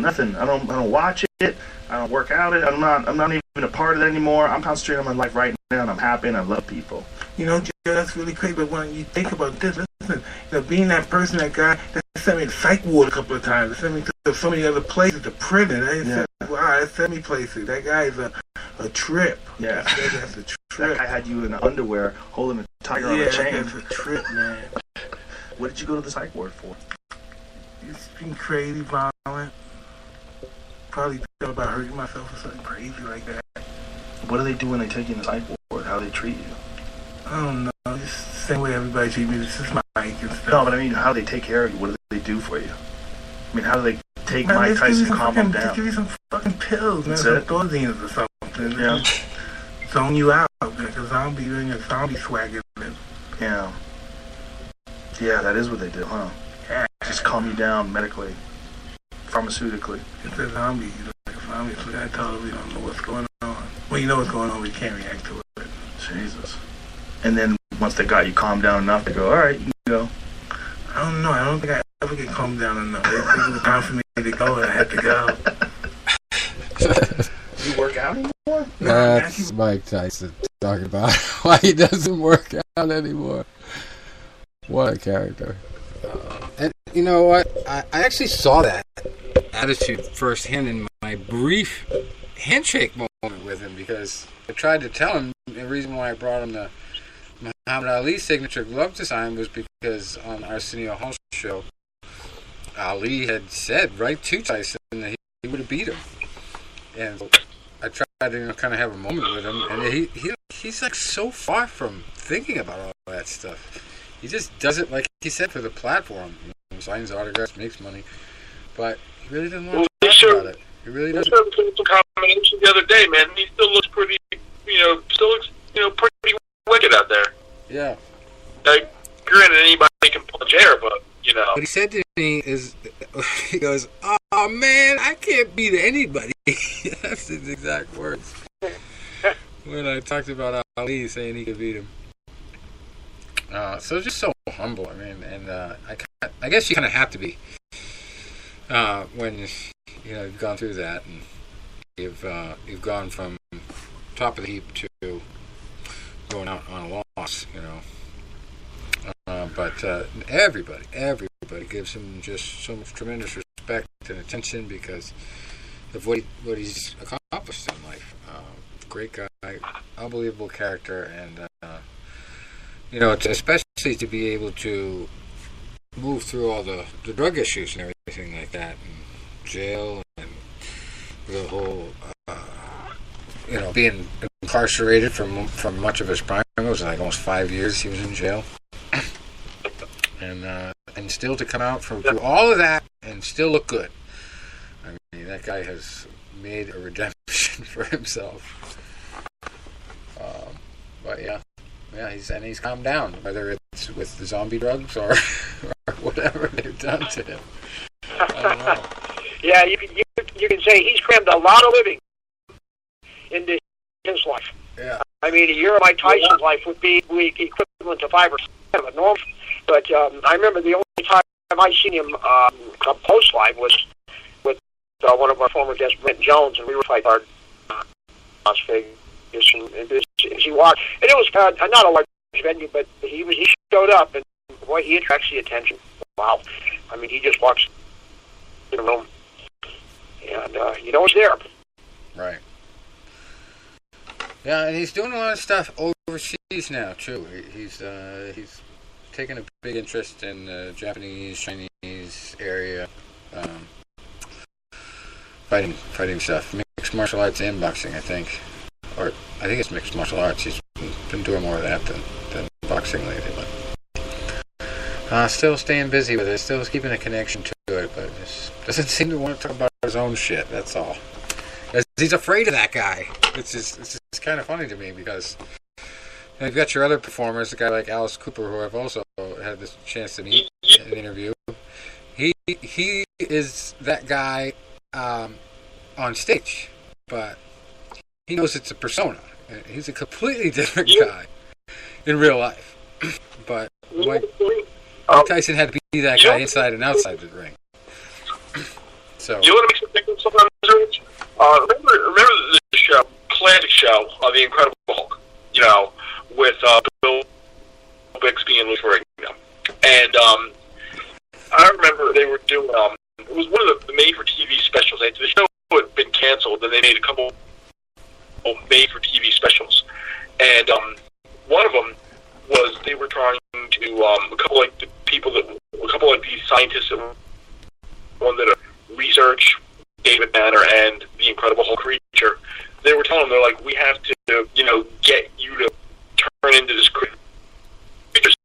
Nothing. I don't watch it. I don't work out it. I'm not even a part of it anymore. I'm concentrating on my life right now, and I'm happy, and I love people. You know, Joe, that's really crazy. But when you think about this, listen, being that person, that guy that sent me to psych ward a couple of times, that sent me to so many other places, to prison. Said, wow, that sent me places. That guy is a trip. Yeah. That's a trip. That guy had you in underwear holding a tiger on a chain. Yeah, that's a trip, man. What did you go to the psych ward for? It's been crazy, violent. Probably thought about hurting myself or something crazy like that. What do they do when they take you in the psych ward? How do they treat you? I don't know. It's the same way everybody treats me. This is my mic and stuff. No, but I mean, how do they take care of you? What do they do for you? I mean, how do they take Mike Tyson and calm him down? They give you some fucking pills, man. That's some it? Thorazines or something. Yeah. Zone you out. Like a zombie, you're in your zombie swagger. Yeah. Yeah, that is what they do, huh? Yeah. Just calm you down medically, pharmaceutically. It's a zombie. You're like a zombie, so I totally don't know what's going on. Well, you know what's going on, but you can't react to it. Jesus. And then once they got you calmed down enough, they go, all right, you can go. I don't know. I don't think I ever get calmed down enough. It was time for me to go, and I had to go. You work out anymore? That's Mike Tyson talking about why he doesn't work out anymore. What a character. And you know what? I actually saw that attitude firsthand in my brief handshake moment with him, because I tried to tell him the reason why I brought him the Muhammad Ali signature glove design was because on Arsenio Hall show, Ali had said right to Tyson that he would have beat him. And I tried to kind of have a moment with him, and he's like so far from thinking about all that stuff. He just does it, like he said, for the platform. Signs autographs, makes money, but he really doesn't want to talk about it. He really doesn't. He showed some combinations the other day, man. He still looks pretty, pretty wicked out there. Yeah. Like, granted, anybody can punch air, but What he said to me is, he goes, "Oh man, I can't beat anybody." That's his exact words. When I talked about Ali saying he could beat him. So just so humble. I mean, and I guess you kind of have to be when you've gone through that, and you've gone from top of the heap to going out on a loss. But everybody gives him just so much tremendous respect and attention because of what he's accomplished in life. Great guy, unbelievable character, and especially to be able to move through all the drug issues and everything like that, and jail, and the whole, being incarcerated from much of his prime. It was like almost 5 years he was in jail, and still to come out through all of that and still look good. I mean, that guy has made a redemption for himself. But he's calmed down, whether it's with the zombie drugs or whatever they've done to him. I don't know. Yeah, you can say he's crammed a lot of living into his life. Yeah. I mean, a year of Mike Tyson's life would be equivalent to 5 or 7 of normal. But I remember the only time I seen him post live was with one of our former guests, Brent Jones, and we were fighting hard Las Vegas. And as he walked, and it was not a large venue, but he showed up, and boy, he attracts the attention. Wow. I mean, he just walks in the room, and he's there. Right. Yeah, and he's doing a lot of stuff overseas now too. He's taken a big interest in the Japanese, Chinese area, fighting stuff, mixed martial arts and boxing, I think. Or I think it's mixed martial arts. He's been doing more of that than boxing lately. But Still staying busy with it. Still keeping a connection to it, but just doesn't seem to want to talk about his own shit. That's all. He's afraid of that guy. It's just kind of funny to me because you've got your other performers, a guy like Alice Cooper, who I've also had this chance to meet in an interview. He is that guy on stage, but he knows it's a persona. He's a completely different guy in real life. But Mike Tyson had to be that guy inside and outside the ring. So you know what makes me think of sometimes, Rich? Remember the show, classic show of The Incredible Hulk, you know, with Bill Bixby and Lou Ferrigno. And I remember they were doing, it was one of the made-for-TV specials. The show had been canceled, and they made a couple made-for-TV specials. And one of them was they were trying to, a couple of these scientists that wanted to research David Banner and the Incredible Hulk creature. They were telling him, they're like, we have to, you know, get you to turn into this creature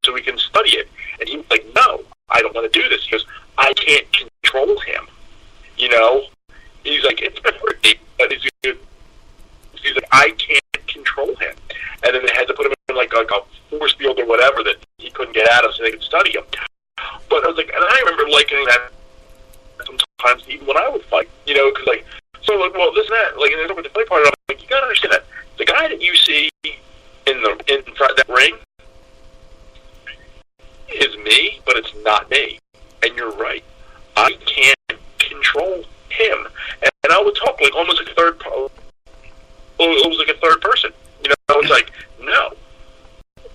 so we can study it. And he was like, no, I don't want to do this. He goes, I can't control him. You know? He's like, it's been pretty, but he's like, I can't control him. And then they had to put him in like a force field or whatever that he couldn't get out of so they could study him. But I was like, and I remember liking that sometimes even when I would fight, you know, because like, so like, well, this and that, like, and then over the fight part, I'm like, you gotta understand that the guy that you see inside that ring is me, but it's not me. And you're right, I can't control him. And I would talk like almost like a third. It was like a third person. You know, it's like, no,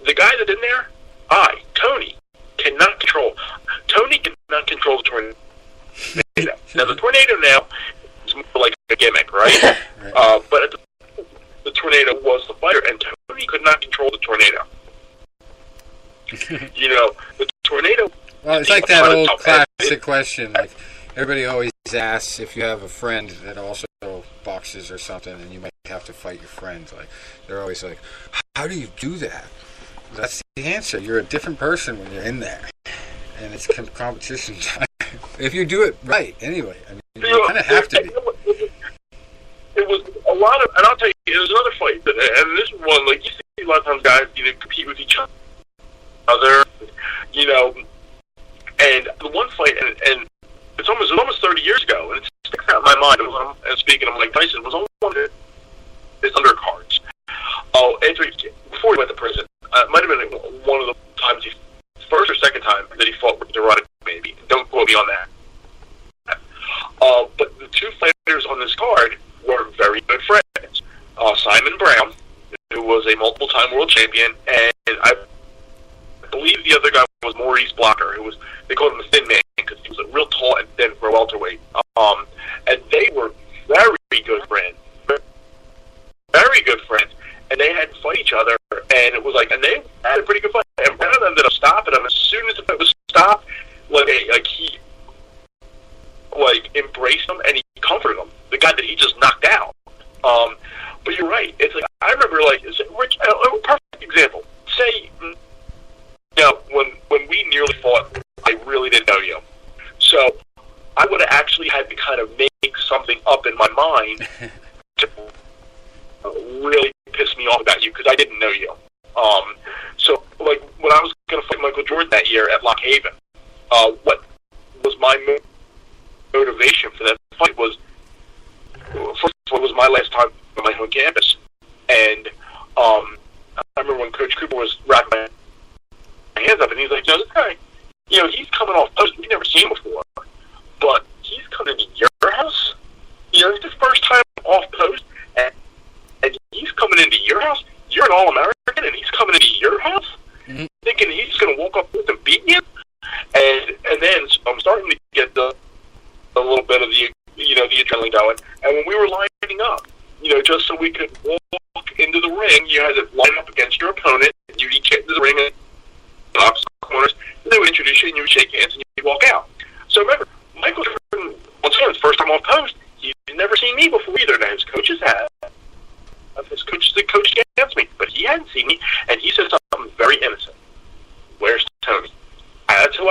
the guy that's in there, Tony, cannot control. Tony cannot control the tornado. Now the tornado now is more like a gimmick, right? But the tornado was the fighter, and Tony could not control the tornado. You know, the tornado. Well, it's like that old classic question. Like everybody always asks if you have a friend that also boxes or something, and you might have to fight your friend. Like they're always like, "How do you do that?" That's the answer. You're a different person when you're in there, and it's competition time. If you do it right, anyway. I mean, you kind of have to be. It was a lot of, and I'll tell you, it was another fight, and this one, like you see a lot of times guys either compete with each other, you know, and the one fight, and it's almost 30 years ago, and it sticks out in my mind. And speaking of Mike Tyson, was on one of his undercards. Oh, before he went to prison, it might have been one of the times first or second time that he fought with DeLuca, maybe. Don't quote me on that. But the two fighters on this card were very good friends. Simon Brown, who was a multiple-time world champion, and I believe the other guy was Maurice Blocker, they called him the Thin Man because he was a real tall and thin for a welterweight. And they were very good friends. Very good friends. And they had to fight each other, and it was like, and they had a pretty good fight. And Brown ended up stopping him as soon as the fight was stopped. He embraced him and he comforted him. The guy that he just knocked out. But you're right. It's like I remember, Rich, a perfect example. Say, you know, when we nearly fought, I really didn't know you. So I would have actually had to kind of make something up in my mind to really piss me off about you because I didn't know you. So like when I was going to fight Michael Jordan that year at Lock Haven, what was my motivation for that fight was, first of all, it was my last time on my home campus, and I remember when Coach Cooper was wrapping my hands up, and he's like, "No, this guy, you know, he's coming off post. We've never seen him before, but he's coming to your house. You know, it's the first time off post, and he's coming into your house. You're an All-American, and he's coming into your house, thinking he's going to walk up with and beat you." And then I'm starting to get a little bit of the adrenaline going. And when we were lining up, you know, just so we could walk into the ring, you had to line up against your opponent. You'd each get into the ring and box corners, and they would introduce you, and you would shake hands, and you'd walk out. So remember, Michael Jordan, once again, his first time off post, he'd never seen me before either. Now his coaches had. His coaches had coached against me, but he hadn't seen me, and he said something very innocent. "Where's Tony?" That's who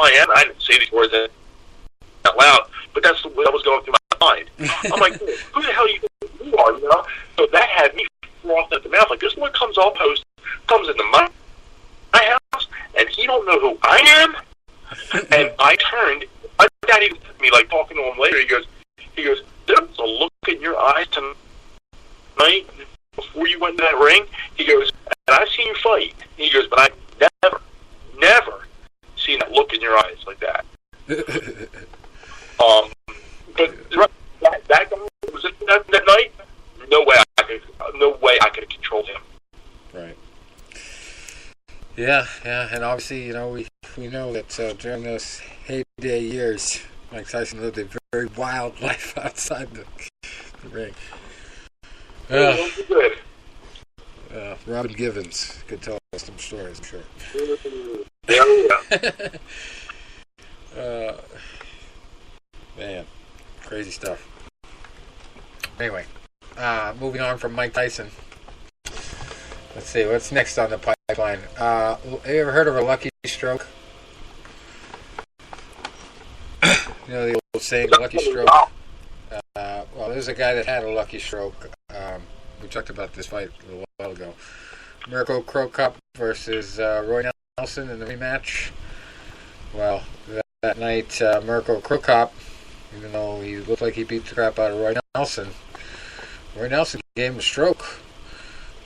I am? I didn't say these words out loud, but that's what was going through my mind. I'm like, who the hell you think you are, you know? So that had me frothing at the mouth. Like, this one comes into my house, and he don't know who I am. And I turned. My dad even said to me, like, talking to him later, he goes, there's a look in your eyes tonight before you went in that ring. He goes, and I've seen you fight. He goes, but I've never seen that look in your eyes like that. But that guy was in that night. No way I could have controlled him. Right. Yeah, and obviously, you know, we know that during those heyday years, Mike Tyson lived a very wild life outside the ring. Good. Robin Givens could tell us some stories, I'm sure. Yeah. Man, crazy stuff. Anyway, moving on from Mike Tyson. Let's see, what's next on the pipeline? Have you ever heard of a lucky stroke? You know the old saying, lucky stroke? Well, there's a guy that had a lucky stroke. We talked about this fight a little while ago. Mirko Cro Cop versus Roy Nelson in the rematch. Well, that night, Mirko Cro Cop, even though he looked like he beat the crap out of Roy Nelson gave him a stroke.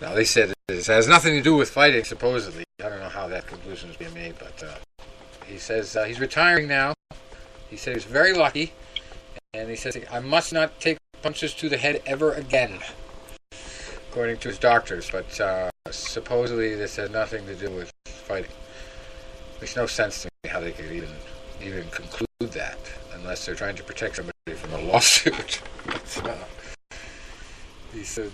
Now, they said this has nothing to do with fighting, supposedly. I don't know how that conclusion is being made, but he says he's retiring now. He said he was very lucky, and he says, I must not take punches to the head ever again, according to his doctors. But supposedly this has nothing to do with fighting. Makes no sense to me how they could even conclude that, unless they're trying to protect somebody from a lawsuit. But, he said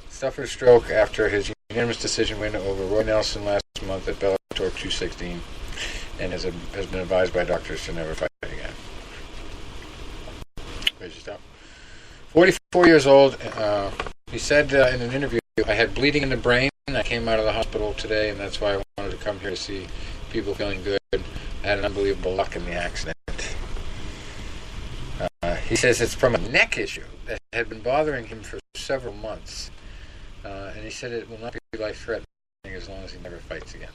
suffered a stroke after his unanimous decision win over Roy Nelson last month at Bellator 216, and has been advised by doctors to never fight again. Crazy stuff. 44 years old. He said in an interview, I had bleeding in the brain. I came out of the hospital today, and that's why I wanted to come here to see people feeling good. I had an unbelievable luck in the accident. He says it's from a neck issue that had been bothering him for several months. And he said it will not be life-threatening as long as he never fights again.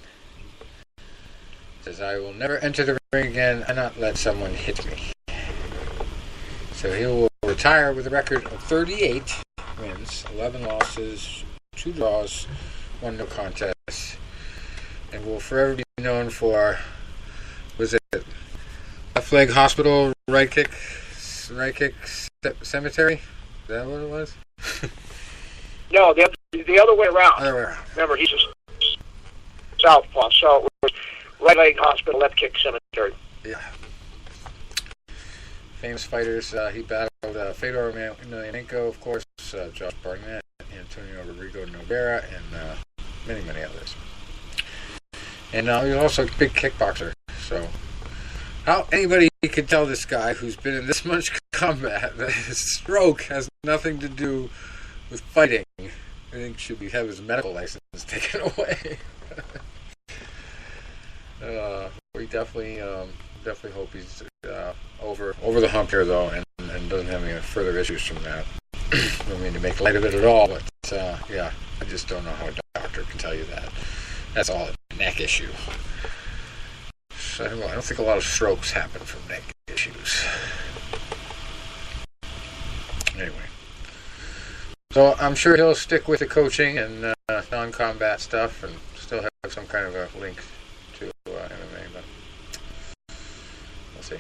He says, I will never enter the ring again and not let someone hit me. So he will retire with a record of 38 wins, 11 losses, 2 draws, 1 no contest, and will forever be known for, was it left leg hospital, right kick cemetery? Is that what it was? No, the other way around. Other way around. Remember, he's a southpaw, so it was right leg hospital, left kick cemetery. Yeah. Famous fighters. He battled Fedor Emelianenko, of course, Josh Barnett, Antonio Rodrigo Nogueira, and many, many others. And he's also a big kickboxer. So, how anybody could tell this guy who's been in this much combat that his stroke has nothing to do with fighting? I think should have his medical license taken away. We definitely hope he's over the hump here, though, and doesn't have any further issues from that. I don't mean to make light of it at all, but yeah, I just don't know how a doctor can tell you that. That's all a neck issue. So I don't think a lot of strokes happen from neck issues. Anyway. So I'm sure he'll stick with the coaching and non-combat stuff and still have some kind of a link to MMA, but we'll see.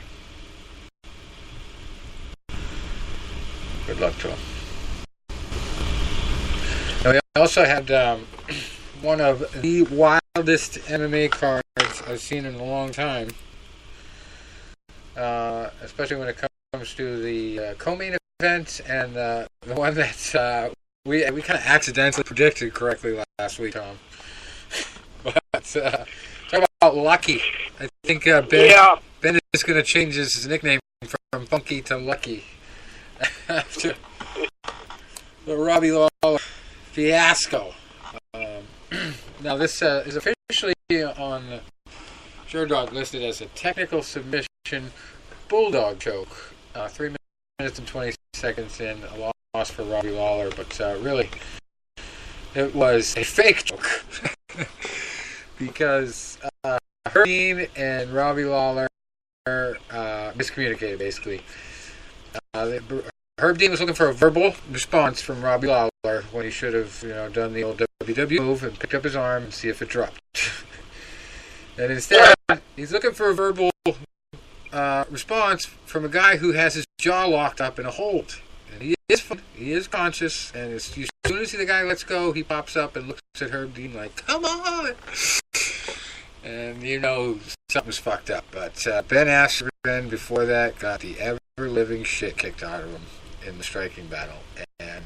Good luck to him. And we also had one of the wildest MMA cards I've seen in a long time, especially when it comes to the co-main event and the one that we kind of accidentally predicted correctly last week, Tom. But talk about Lucky. I think Ben is going to change his nickname from Funky to Lucky after the Robbie Lawler fiasco. Now this is officially on Sherdog listed as a technical submission bulldog choke. 3 minutes and 20 seconds in, a loss for Robbie Lawler, but really, it was a fake choke because Herb Dean and Robbie Lawler miscommunicated, basically. Herb Dean was looking for a verbal response from Robbie Lawler when he should have, done the old WWE move and picked up his arm and see if it dropped. And instead, he's looking for a verbal response from a guy who has his jaw locked up in a hold. And he is conscious, and as soon as the guy lets go, he pops up and looks at Herb Dean like, "Come on!" And something's fucked up. But Ben Askren, before that, got the ever-living shit kicked out of him in the striking battle, and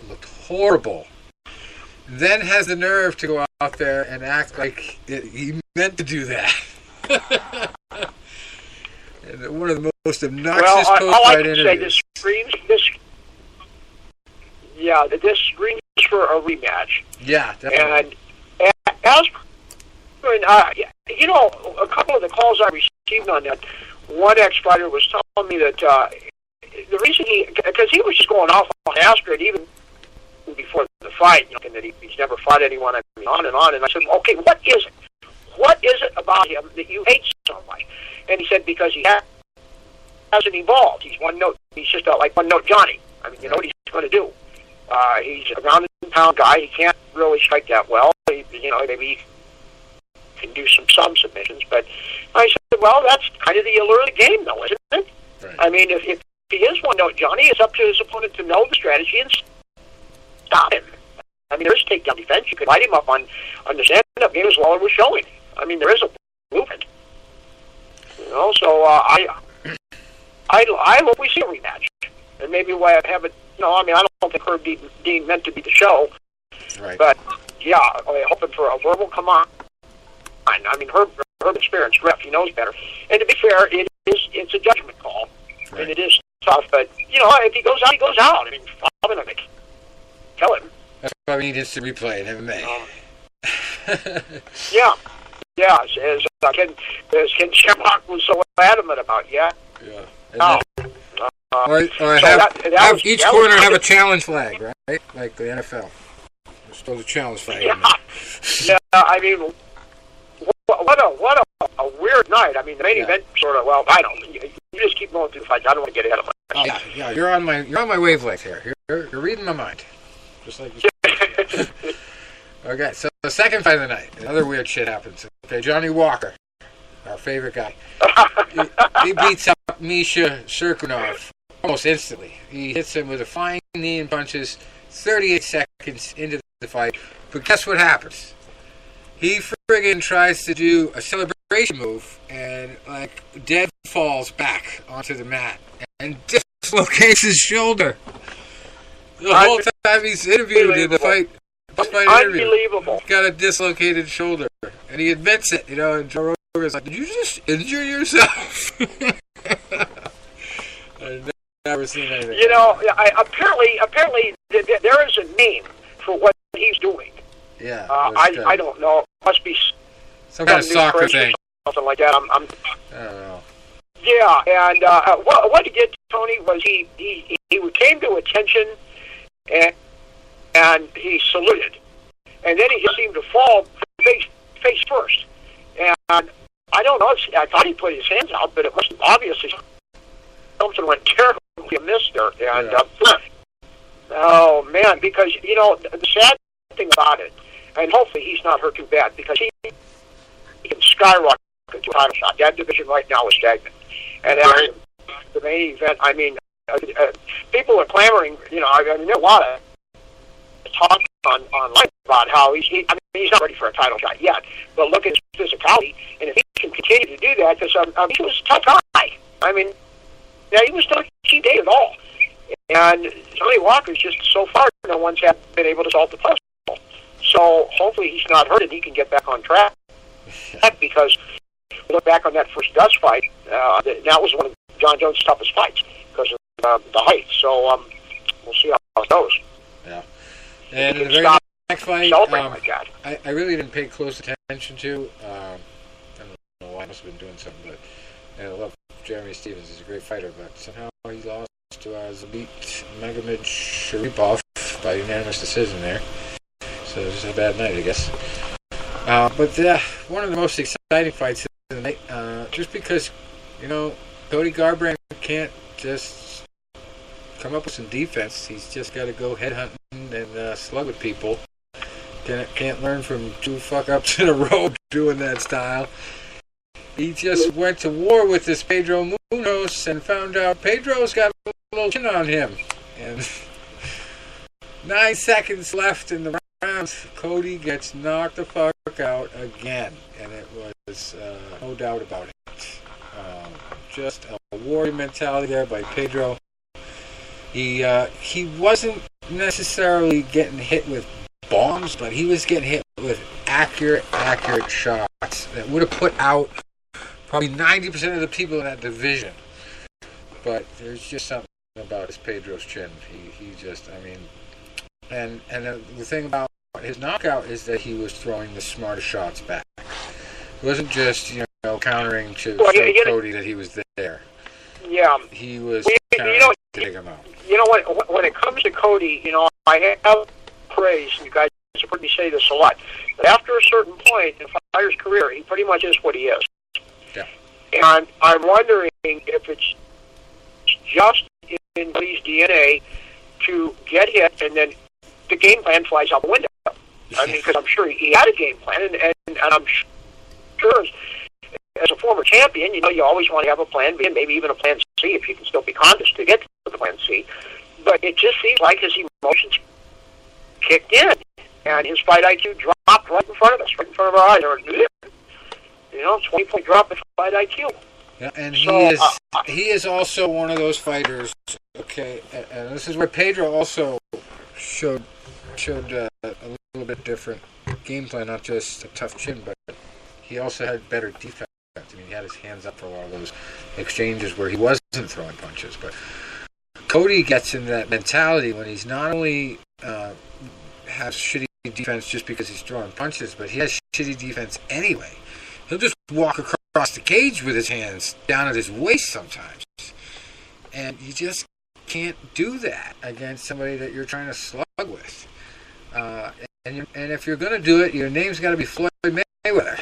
looked horrible. Then has the nerve to go out there and act like he meant to do that. And one of the most obnoxious post-fight interviews. This screams for a rematch. Yeah, definitely. And as a couple of the calls I received on that, one ex-fighter was telling me that the reason because he was just going off on Askren even before the fight, and that he's never fought anyone, on and on. And I said, okay, what is it? What is it about him that you hate so much? And he said, because he hasn't evolved. He's one note. He's just like one note Johnny. I mean, you know what he's going to do. He's a ground and pound guy. He can't really strike that well. Maybe he can do some submissions. But I said, well, that's kind of the allure of the game, though, isn't it? Right. I mean, if he is one note Johnny, it's up to his opponent to know the strategy and stop him. I mean, there is takedown defense. You could light him up on the stand-up game as Lawler was showing. I mean, there is a movement. So I hope we see a rematch. And maybe we'll have it, I don't think Herb Dean meant to be the show. Right. But, yeah, I'm hoping for a verbal come on. I mean, Herb experienced ref, he knows better. And to be fair, it's a judgment call. Right. And it is tough. But, if he goes out, he goes out. I mean, I'm going to tell him. That's why we need instant replay in MMA. Yeah, as Ken Shamrock was so adamant about. Yeah. Or have each corner have a challenge flag, right? Like the NFL. There's still a challenge flag. Yeah, I mean, what a weird night. I mean, the main event sort of. Well, I don't. You just keep going through the fights. I don't want to get ahead of myself. Yeah. You're on my wavelength here. You're reading my mind, just like you. Okay, so the second fight of the night, another weird shit happens. Okay, Johnny Walker, our favorite guy, he beats up Misha Cirkunov almost instantly. He hits him with a fine knee and punches 38 seconds into the fight. But guess what happens? He friggin' tries to do a celebration move and, dead falls back onto the mat and dislocates his shoulder. The whole time he's interviewed in the fight. Unbelievable. He's got a dislocated shoulder. And he admits it, and Joe Rogan's like, did you just injure yourself? I've never seen anything. Apparently there is a name for what he's doing. Yeah. I don't know. It must be some kind of soccer thing. Something like that. I don't know. Yeah, and what he did, Tony, was he came to attention and he saluted. And then he seemed to fall face first. And I don't know, I thought he put his hands out, but it must have obviously something went terribly amiss there. And, oh, man, because, the sad thing about it, and hopefully he's not hurt too bad, because he can skyrocket to a title shot. That division right now is stagnant. And after the main event, I mean, people are clamoring, there are a lot of talk online about how he's not ready for a title shot yet. But look at his physicality, and if he can continue to do that, because he was a tough guy. I mean, he was not cheap day at all. And Johnny Walker's just so far, no one's been able to solve the puzzle. So hopefully he's not hurt and he can get back on track. Because look back on that first Dust fight, that was one of John Jones' toughest fights because of the height. So we'll see how it goes. Yeah. And in the very next fight, I really didn't pay close attention to. I don't know why. He must have been doing something. But I love Jeremy Stevens. He's a great fighter, but somehow he lost to Zabit Magomed Sharipov by unanimous decision there. So it was just a bad night, I guess. But one of the most exciting fights of the night, just because, Cody Garbrandt can't just come up with some defense. He's just got to go headhunting and slug with people. Can't learn from two fuck-ups in a row doing that style. He just went to war with this Pedro Munoz and found out Pedro's got a little chin on him. And 9 seconds left in the round, Cody gets knocked the fuck out again. And it was no doubt about it. Just a warrior mentality there by Pedro. He wasn't necessarily getting hit with bombs, but he was getting hit with accurate shots that would have put out probably 90% of the people in that division. But there's just something about his Pedro's chin. He just, and the thing about his knockout is that he was throwing the smartest shots back. It wasn't just, countering to show Cody that he was there. Yeah. He was countering to take him out. When it comes to Cody, I have praise, and you guys have heard me say this a lot, but after a certain point in a fighter's career, he pretty much is what he is. Yeah. And I'm wondering if it's just in Cody's DNA to get hit and then the game plan flies out the window. Because I'm sure he had a game plan, and I'm sure as a former champion, you always want to have a plan B and maybe even a plan C if you can still be conscious to get to the plan C. But it just seems like his emotions kicked in, and his fight IQ dropped right in front of us, right in front of our eyes. 20-point drop in fight IQ. Yeah, and so, he is also one of those fighters. Okay, and this is where Pedro also showed a little bit different game plan, not just a tough chin, but he also had better defense. He had his hands up for a lot of those exchanges where he wasn't throwing punches. But Cody gets in that mentality when he's not only has shitty defense just because he's throwing punches, but he has shitty defense anyway. He'll just walk across the cage with his hands down at his waist sometimes. And you just can't do that against somebody that you're trying to slug with. And if you're going to do it, your name's got to be Floyd Mayweather.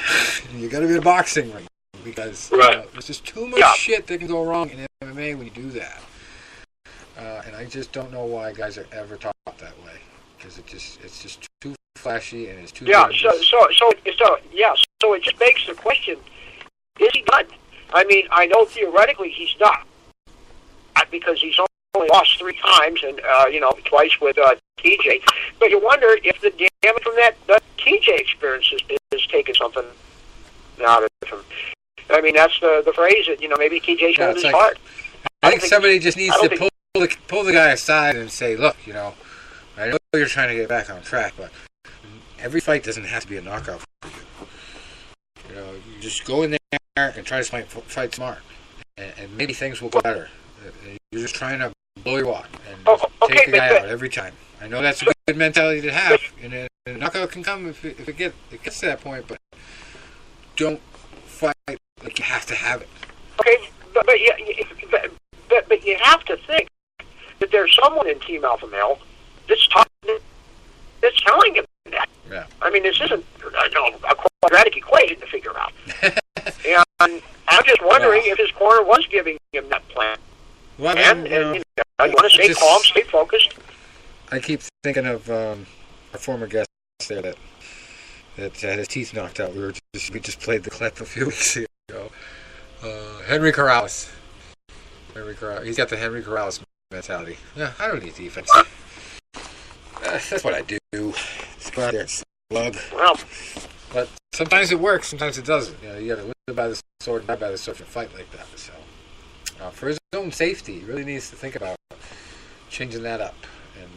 You got to be in a boxing ring because there's just too much shit that can go wrong in MMA when you do that. And I just don't know why guys are ever taught that way because it's just too flashy and it's too dangerous. So it just begs the question: is he done? I know theoretically he's not because he's only lost 3 times and twice with TJ. But you wonder if the damage from that TJ experience is taking something out of him. That's the phrase that maybe TJ's holding his heart. I think somebody just needs to pull the guy aside and say, look, I know you're trying to get back on track, but every fight doesn't have to be a knockout for you. You just go in there and try to fight smart, and maybe things will go better. You're just trying to blow your wad and take the guy out every time. I know that's a good mentality to have, and a knockout can come if it gets to that point, but don't fight like you have to have it. Okay, but you have to think that there's someone in Team Alpha Male that's telling him that. Yeah. This isn't a quadratic equation to figure out. And I'm just wondering if his corner was giving him that plan. Well, you want to stay calm, stay focused. I keep thinking of our former guest there that had his teeth knocked out. We just played the clip a few weeks ago. Henry Corrales. He's got the Henry Corrales mentality. Yeah, I don't need defense. That's what I do. Just go out there and slug. Well, but sometimes it works, sometimes it doesn't. You got to live by the sword and die by the sword and fight like that. So, for his own safety, he really needs to think about changing that up.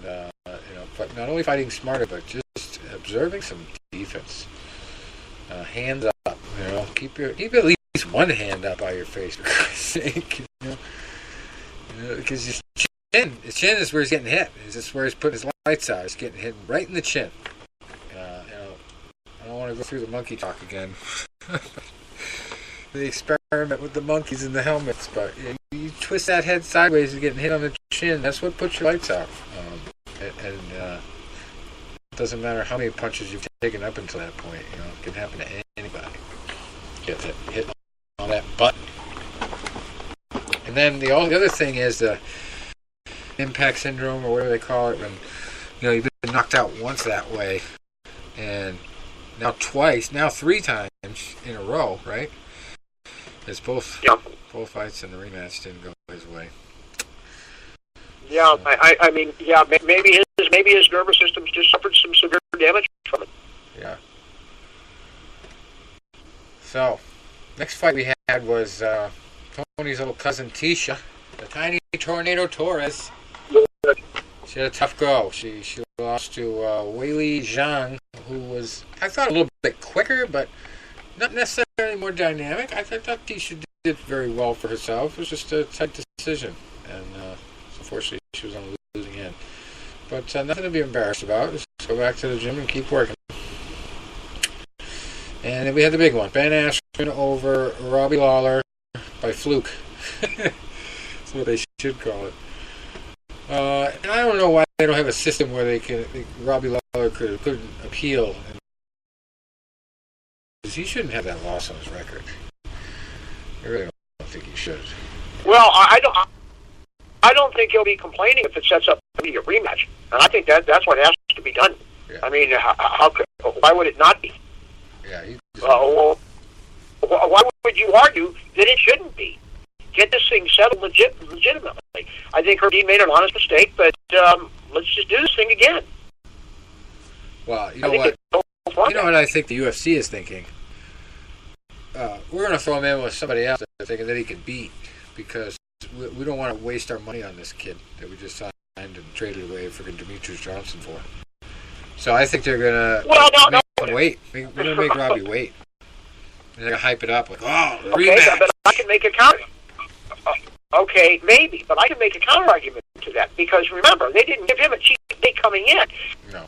And but not only fighting smarter, but just observing some defense. Hands up. Keep at least one hand up by your face, for Christ's sake. Because his chin is where he's getting hit. This is where he's putting his lights out. He's getting hit right in the chin. I don't want to go through the monkey talk again. the experiment with the monkeys in the helmets, but you twist that head sideways and getting hit on the chin. That's what puts your lights out. It doesn't matter how many punches you've taken up until that point. It can happen to anybody. Get hit on that button. And then the other thing is the impact syndrome, or whatever they call it, when you've been knocked out once that way, and now twice, now 3 times in a row, right? It's both fights in the rematch didn't go his way. Yeah, so. I mean, yeah, maybe his nervous system's just suffered some severe damage from it. Yeah. So, next fight we had was Tony's little cousin Tisha, the tiny Tornado Torres. She had a tough go. She lost to Weili Zhang, who was, I thought, a little bit quicker, but not necessarily more dynamic. I thought Tisha did very well for herself. It was just a tight decision, and unfortunately she was on the losing end. But nothing to be embarrassed about. Just go back to the gym and keep working. And then we had the big one. Ben Askren over Robbie Lawler by fluke. That's what they should call it. And I don't know why they don't have a system where Robbie Lawler couldn't appeal. Because he shouldn't have that loss on his record. I really don't think he should. Well, I don't think he'll be complaining if it sets up to be a rematch. And I think that's what has to be done. Yeah. I mean, why would it not be? Yeah. Why would you argue that it shouldn't be? Get this thing settled legitimately. I think Herb Dean made an honest mistake, but let's just do this thing again. Well, you know what I think the UFC is thinking? We're going to throw him in with somebody else that thinking that he can beat, because we don't want to waste our money on this kid that we just signed and traded away freaking Demetrius Johnson for. So I think they're going to make him wait. We're going to make Robbie wait. And they're going to hype it up like, rematch. Okay, but I can make a counter. Okay, maybe, but I can make a counter-argument to that, because remember, they didn't give him a cheap date coming in. No.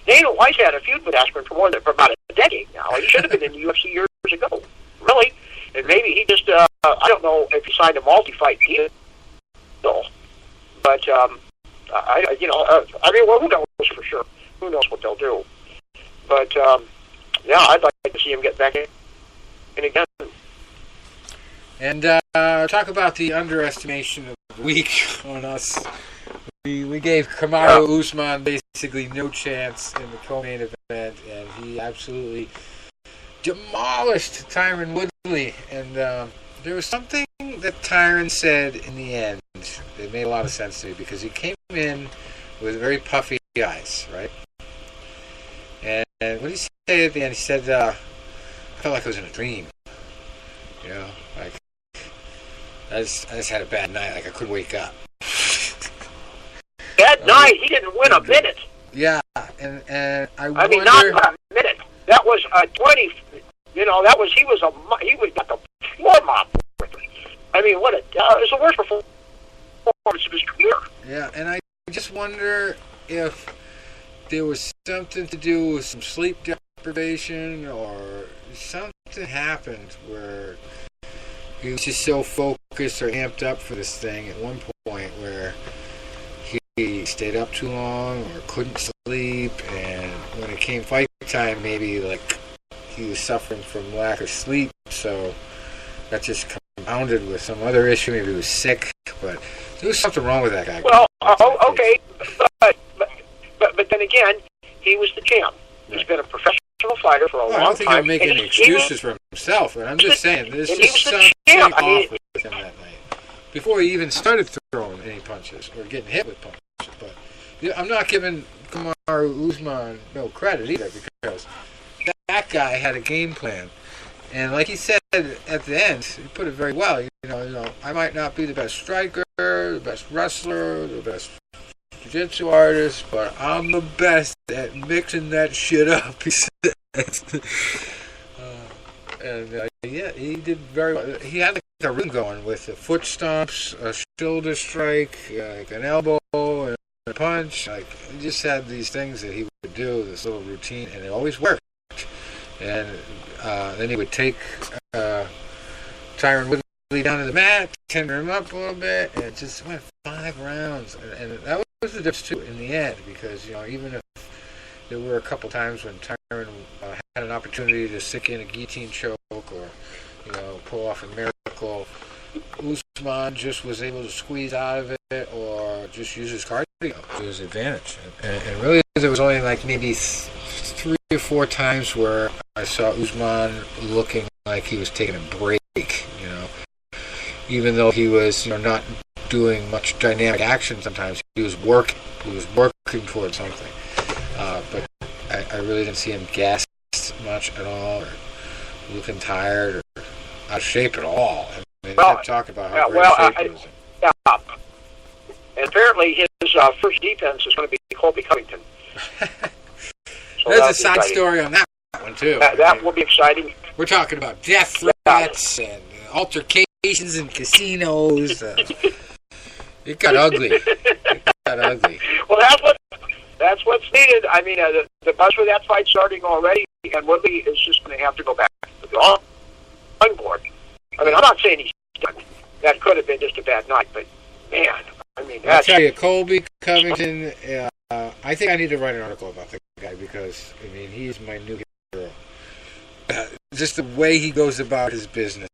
Dana White's had a feud with Askren for about a decade now. He should have been in the UFC years ago, really. And maybe he just, I don't know if he signed a multi-fight deal, but, I mean, well, who knows for sure? Who knows what they'll do? But, yeah, I'd like to see him get back in again. And talk about the underestimation of the week on us. We gave Kamaru Usman basically no chance in the co-main event, and he absolutely demolished Tyron Woodley. And there was something that Tyron said in the end that made a lot of sense to me, because he came in with very puffy eyes, right? And what did he say at the end? He said, I felt like I was in a dream. Like, I just had a bad night. Like, I couldn't wake up. Bad night? He didn't win a minute. Yeah, and I mean, not a minute. That was a 20. He got the floor mop. I mean, it was the worst performance of his career. Yeah, and I just wonder if there was something to do with some sleep deprivation, or something happened where he was just so focused or amped up for this thing at one point where he stayed up too long or couldn't sleep, and when it came fight time, maybe like he was suffering from lack of sleep, so that just compounded with some other issue. Maybe he was sick, but there was something wrong with that guy. Well, okay, but then again, he was the champ. He's been a professional fighter for a long time. I don't think he'll make any excuses for himself, but I'm just saying, there's just something off with him that night. Before he even started throwing any punches or getting hit with punches. But I'm not giving Kamaru Usman no credit either, because that guy had a game plan. And like he said at the end, he put it very well. I might not be the best striker, the best wrestler, the best jiu-jitsu artist, but I'm the best at mixing that shit up, he said. Yeah, he did very well. He had like a rhythm going with the foot stomps, a shoulder strike, like an elbow, and a punch. Like, he just had these things that he would do, this little routine, and it always worked. And then he would take Tyron Woodley down to the mat, tender him up a little bit, and it just went 5 rounds. And that was the difference, too, in the end, because, even if there were a couple times when Tyron had an opportunity to stick in a guillotine choke or, pull off a miracle, Usman just was able to squeeze out of it or just use his cardio to his advantage. And really, there was only like maybe 3 or 4 times where I saw Usman looking like he was taking a break, even though he was, not doing much dynamic action sometimes. He was working towards something. But I really didn't see him gassed much at all or looking tired or out of shape at all. They kept talking about how great shape he was in. Yeah. And apparently his first defense is going to be Colby Covington. So there's a side story on that one, too. That will be exciting. We're talking about death threats and altercations in casinos. It got ugly. Well, that's what's needed. I mean, the buzz for that fight starting already, and Woodley is just going to have to go back to the drawing board. I mean, I'm not saying he's done. That could have been just a bad night, but man, I mean, I'll tell you, Colby Covington. I think I need to write an article about the guy because he's my new hero. Just the way he goes about his business.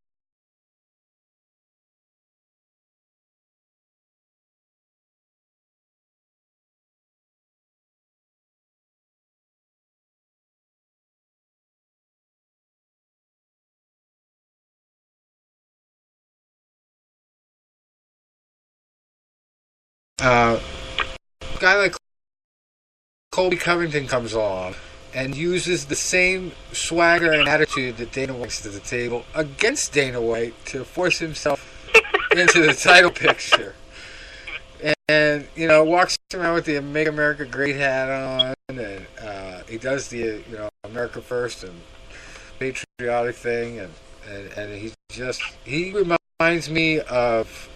Guy like Colby Covington comes along and uses the same swagger and attitude that Dana White brings to the table against Dana White to force himself into the title picture. And walks around with the Make America Great hat on, and he does the America First and patriotic thing, and he reminds me of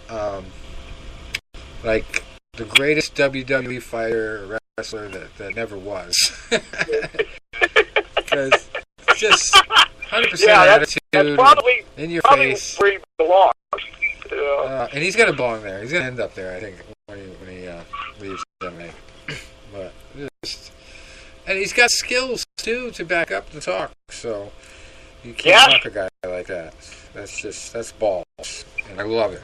like the greatest WWE fighter wrestler that never was. Because just 100% attitude, that's probably, in your face. Where he belongs. And he's going to belong there. He's going to end up there, I think, when he leaves MMA. But and he's got skills too to back up the talk. So you can't knock a guy like that. That's balls, and I love it.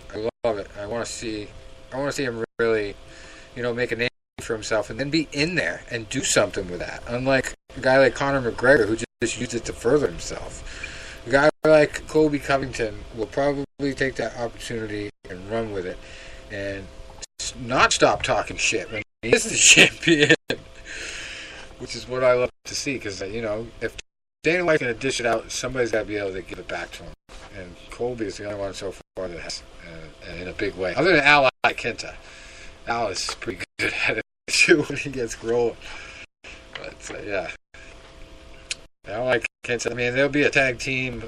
I want to see him really, make a name for himself and then be in there and do something with that. Unlike a guy like Conor McGregor who just used it to further himself. A guy like Colby Covington will probably take that opportunity and run with it and not stop talking shit when he is the champion, which is what I love to see because, if Dana White's going to dish it out, somebody's got to be able to give it back to him. And Colby is the only one so far that has, and in a big way. Other than Al Quinta. Al is pretty good at it too when he gets rolling. But, yeah. Al Quinta, there'll be a tag team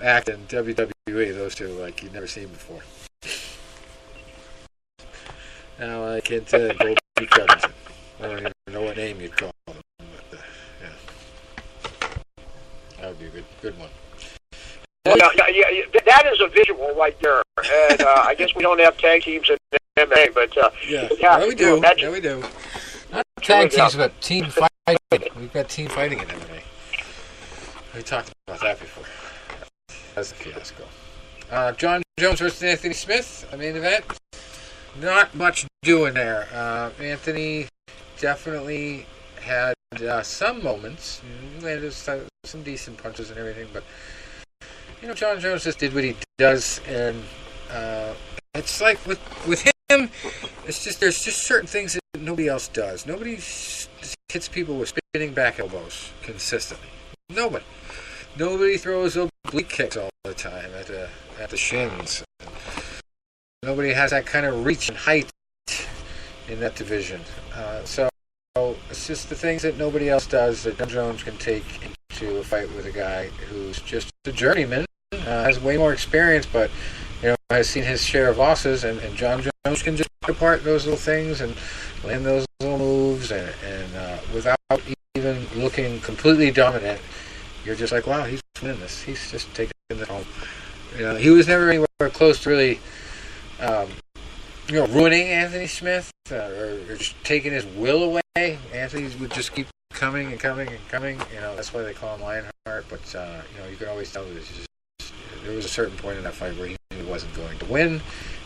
act in WWE, those two, like you've never seen before. Al Quinta and Colby Covington. I don't even know what name you'd call them. But, yeah. That would be a good one. Well, yeah, that is a visual right there. And I guess we don't have tag teams in MMA, but yeah, we do. Yeah, we do. Not tag teams, but team fighting. We've got team fighting in MMA. We talked about that before. That's a fiasco. John Jones versus Anthony Smith, the main event. Not much doing there. Anthony definitely had some moments. Landed some decent punches and everything, but John Jones just did what he does, and it's like with him, it's just there's just certain things that nobody else does. Nobody hits people with spinning back elbows consistently. Nobody throws oblique kicks all the time at the shins. Nobody has that kind of reach and height in that division. So it's just the things that nobody else does that John Jones can take into a fight with a guy who's just a journeyman, has way more experience, but has seen his share of losses, and John Jones can just pick apart those little things and land those little moves, and without even looking completely dominant, you're just like, wow, he's winning this. He's just taking it home. He was never anywhere close to really, ruining Anthony Smith or just taking his will away. Anthony would just keep coming and coming and coming. That's why they call him Lionheart. But you could always tell there was a certain point in that fight where he knew he wasn't going to win,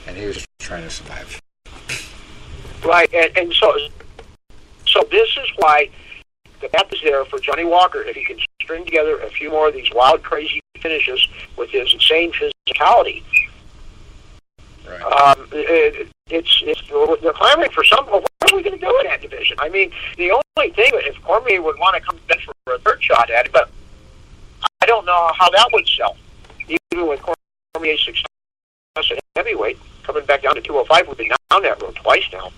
and he was just trying to survive. Right, and so this is why the path is there for Johnny Walker if he can string together a few more of these wild, crazy finishes with his insane physicality. Right. They're clamoring for something. What are we going to do in that division? I mean, the only thing, if Cormier would want to come back for a third shot at it, but I don't know how that would sell. Even with Cormier's success at heavyweight, coming back down to 205, we've been down that road twice now.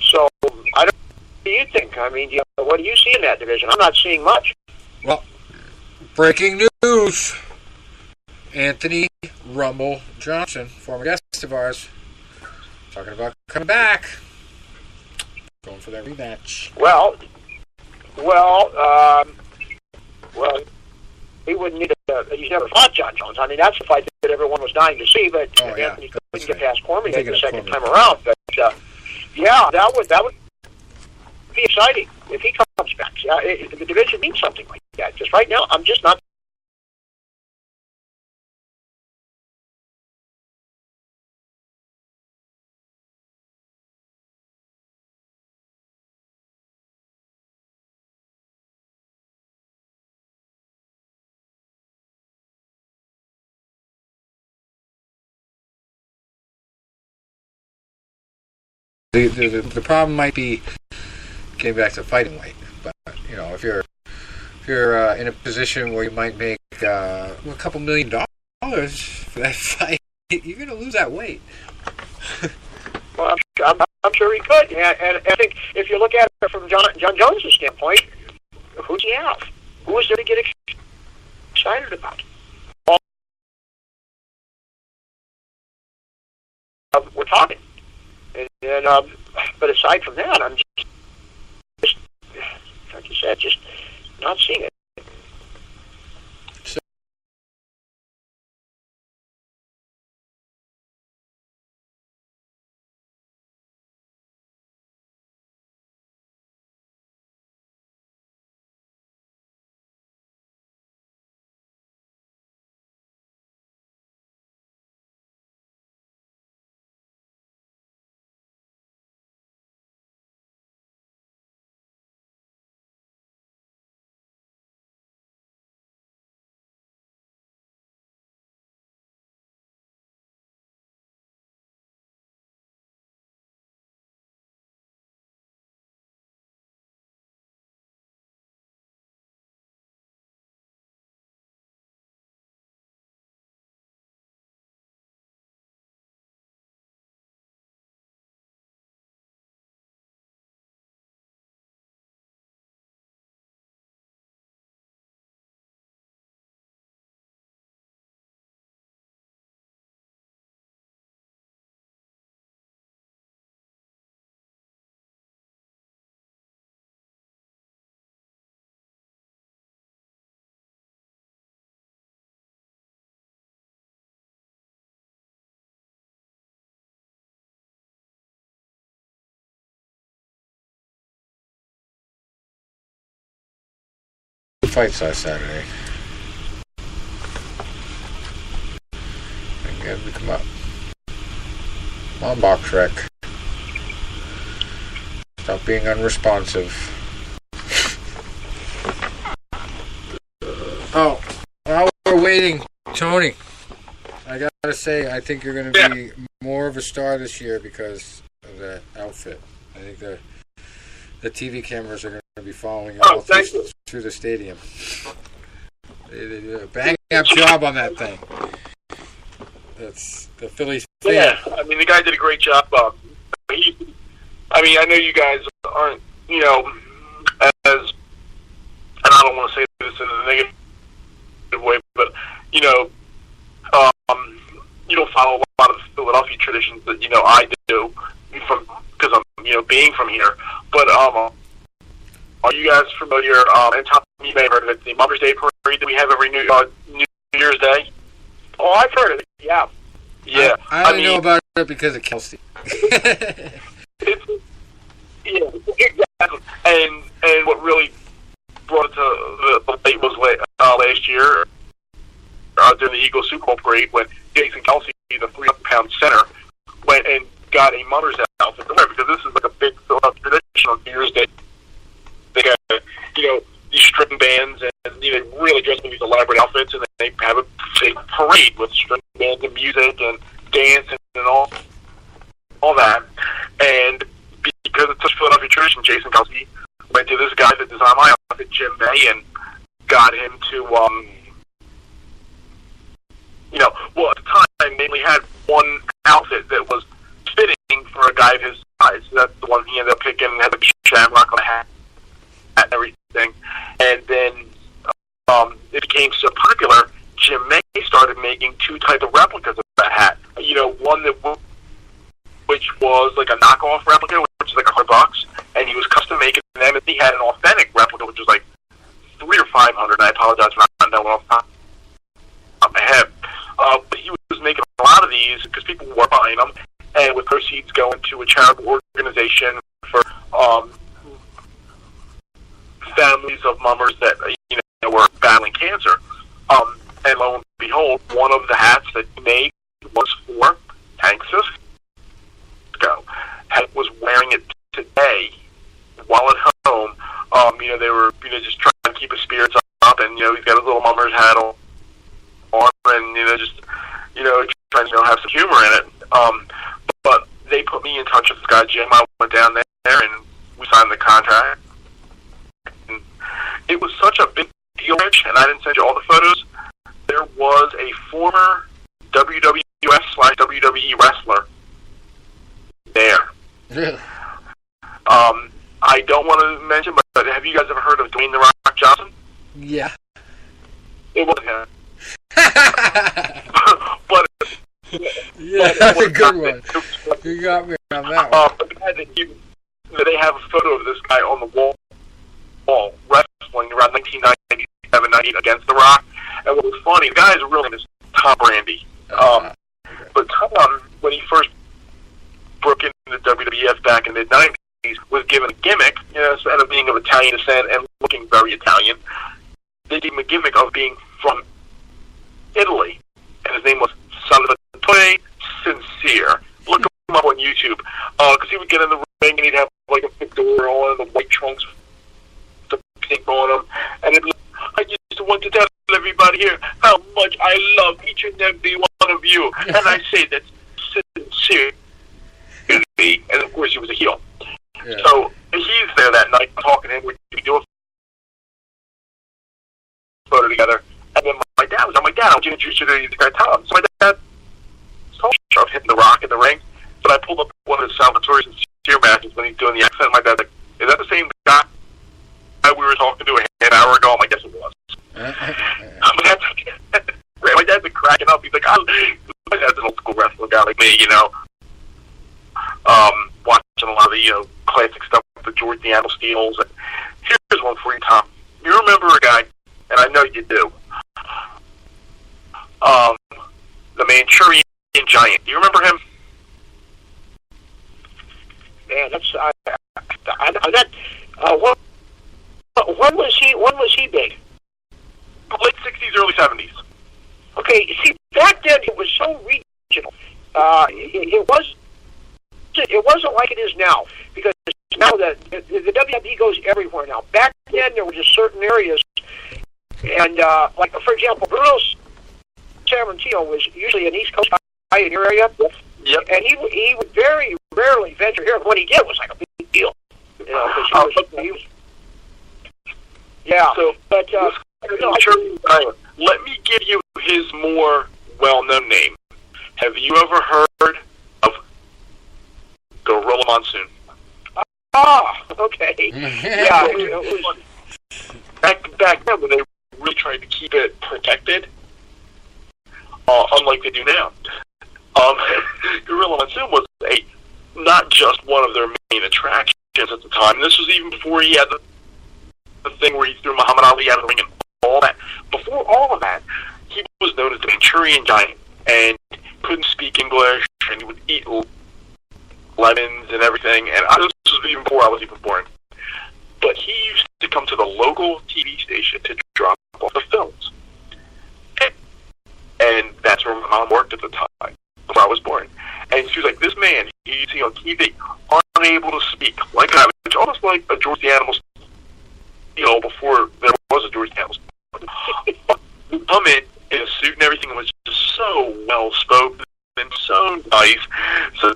So, I don't. What do you think? I mean, what do you see in that division? I'm not seeing much. Well, breaking news. Anthony Rumble Johnson, former guest of ours, talking about coming back. Going for that rematch. Well, he wouldn't need he's never fought John Jones. I mean, that's the fight that everyone was dying to see, but Anthony couldn't get past Cormier the second time around. But, that would be exciting if he comes back. The division means something like that. Just right now, I'm just not. The problem might be getting back to fighting weight, but if you're in a position where you might make a couple $1 million for that fight, you're going to lose that weight. Well, I'm sure he could, and I think if you look at it from John Jones' standpoint, who does he have? Who is there to get excited about? We're talking. And but aside from that, I'm just like you said, just not seeing it. Fights last Saturday. Again, we come up. Come on, Box Rec. Stop being unresponsive. Oh, while we're waiting, Tony, I gotta say, I think you're gonna be more of a star this year because of that outfit. I think the TV cameras are going to be following you all through the stadium. They did a bang up job on that thing. That's the Phillies fan. Yeah, I mean, the guy did a great job. I know you guys aren't, as, and I don't want to say this in a negative way, but, you don't follow a lot of the Philadelphia traditions that, I do because I'm, being from here. But are you guys familiar, and top you may have heard of it, the Mother's Day Parade that we have every New Year's Day. Oh, I've heard of it, yeah. Yeah. I only know about it because of Kelsey. Yeah, exactly. And what really brought it to the light was last year during the Eagles Super Bowl parade when Jason Kelsey, the 300-pound center, went and got a mother's outfit to wear, because this is like a big tradition on New Year's Day. They got, these string bands, and they really dress in these elaborate outfits, and they have a big parade with string bands and music and dance and all that. And because it's such a Philadelphia tradition, Jason Kelsey went to this guy that designed my outfit, Jim May, and got him to, at the time, they only had one outfit that was fitting for a guy of his size. That's the one he ended up picking, had the shamrock on the hat and everything. And then it became so popular, Jim May started making two types of replicas of that hat. One which was like a knockoff replica, which is like $100, and he was custom making them, and he had an authentic replica, which was like $300 or $500. I apologize for not knowing off the top of my head. But he was making a lot of these because people were buying them, and with proceeds going to a charitable organization for families of mummers that were battling cancer. And lo and behold, one of the hats that he made was for Hank Cisco. Hank was wearing it today while at home. They were just trying to keep his spirits up, and he's got his little mummer's hat on, and trying to have some humor in it. But they put me in touch with this guy Jim. I went down there and we signed the contract. And it was such a big deal, Rich, and I didn't send you all the photos. There was a former WWF/WWE wrestler there. Really? I don't want to mention, but have you guys ever heard of Dwayne "The Rock" Johnson? Yeah. It wasn't him. but That's a good one. You got me on that one. But they have a photo of this guy on the wall wrestling around 1997, 98 against The Rock. And what was funny, the guy's real name is Tom Brandy. But Tom, when he first broke into the WWF back in the mid-90s, was given a gimmick, instead of being of Italian descent and looking very Italian, they gave him a gimmick of being from Italy. And his name was Salvatore Sincere. Look him up on YouTube. Because he would get in the ring and he'd have like a fedora on and the white trunks with the pink on them. And he'd be like, I just want to tell everybody here how much I love each and every one of you. And I say that sincerely. And of course he was a heel. Yeah. So he's there that night talking to him. We do a photo together. And then my dad was, Dad, I want you to introduce you to the guy Tom. So my dad started hitting The Rock in the ring. But I pulled up one of the Salvatore Sincere matches when he's doing the accent. My dad's like, is that the same guy we were talking to an hour ago? I'm like, yes, it was. My dad's been cracking up. He's like, my dad's an old school wrestling guy like me, watching a lot of the classic stuff with the George the Animal Steels. And here's one for you, Tom. You remember a guy, and I know you do, the Manchurian Giant. Do you remember him? Man, that's when was he big? Late 60s, early 70s. Okay, see, back then it was so regional. It wasn't like it is now, because now the WWE goes everywhere now. Back then there were just certain areas, and like for example, Bruno Sammartino was usually an East Coast guy in your area. Yep. And he would very rarely venture here. What he did was like a big deal. Yeah. So, but let me give you his more well-known name. Have you ever heard of Gorilla Monsoon? Okay. Yeah. It was back then when they really tried to keep it protected, unlike they do now. Gorilla Monsoon was not just one of their main attractions at the time. This was even before he had the thing where he threw Muhammad Ali out of the ring and all that. Before all of that, he was known as the Manchurian Giant and couldn't speak English, and he would eat lemons and everything. And this was even before I was even born. But he used to come to the local TV station to drop off the films. And that's where my mom worked at the time, before I was born. And she was like, this man, he's on TV, unable to speak, like an average, almost like a George the Animal, before there was a George the Animal. He'd come in a suit and everything, was just so well-spoken and so nice. So,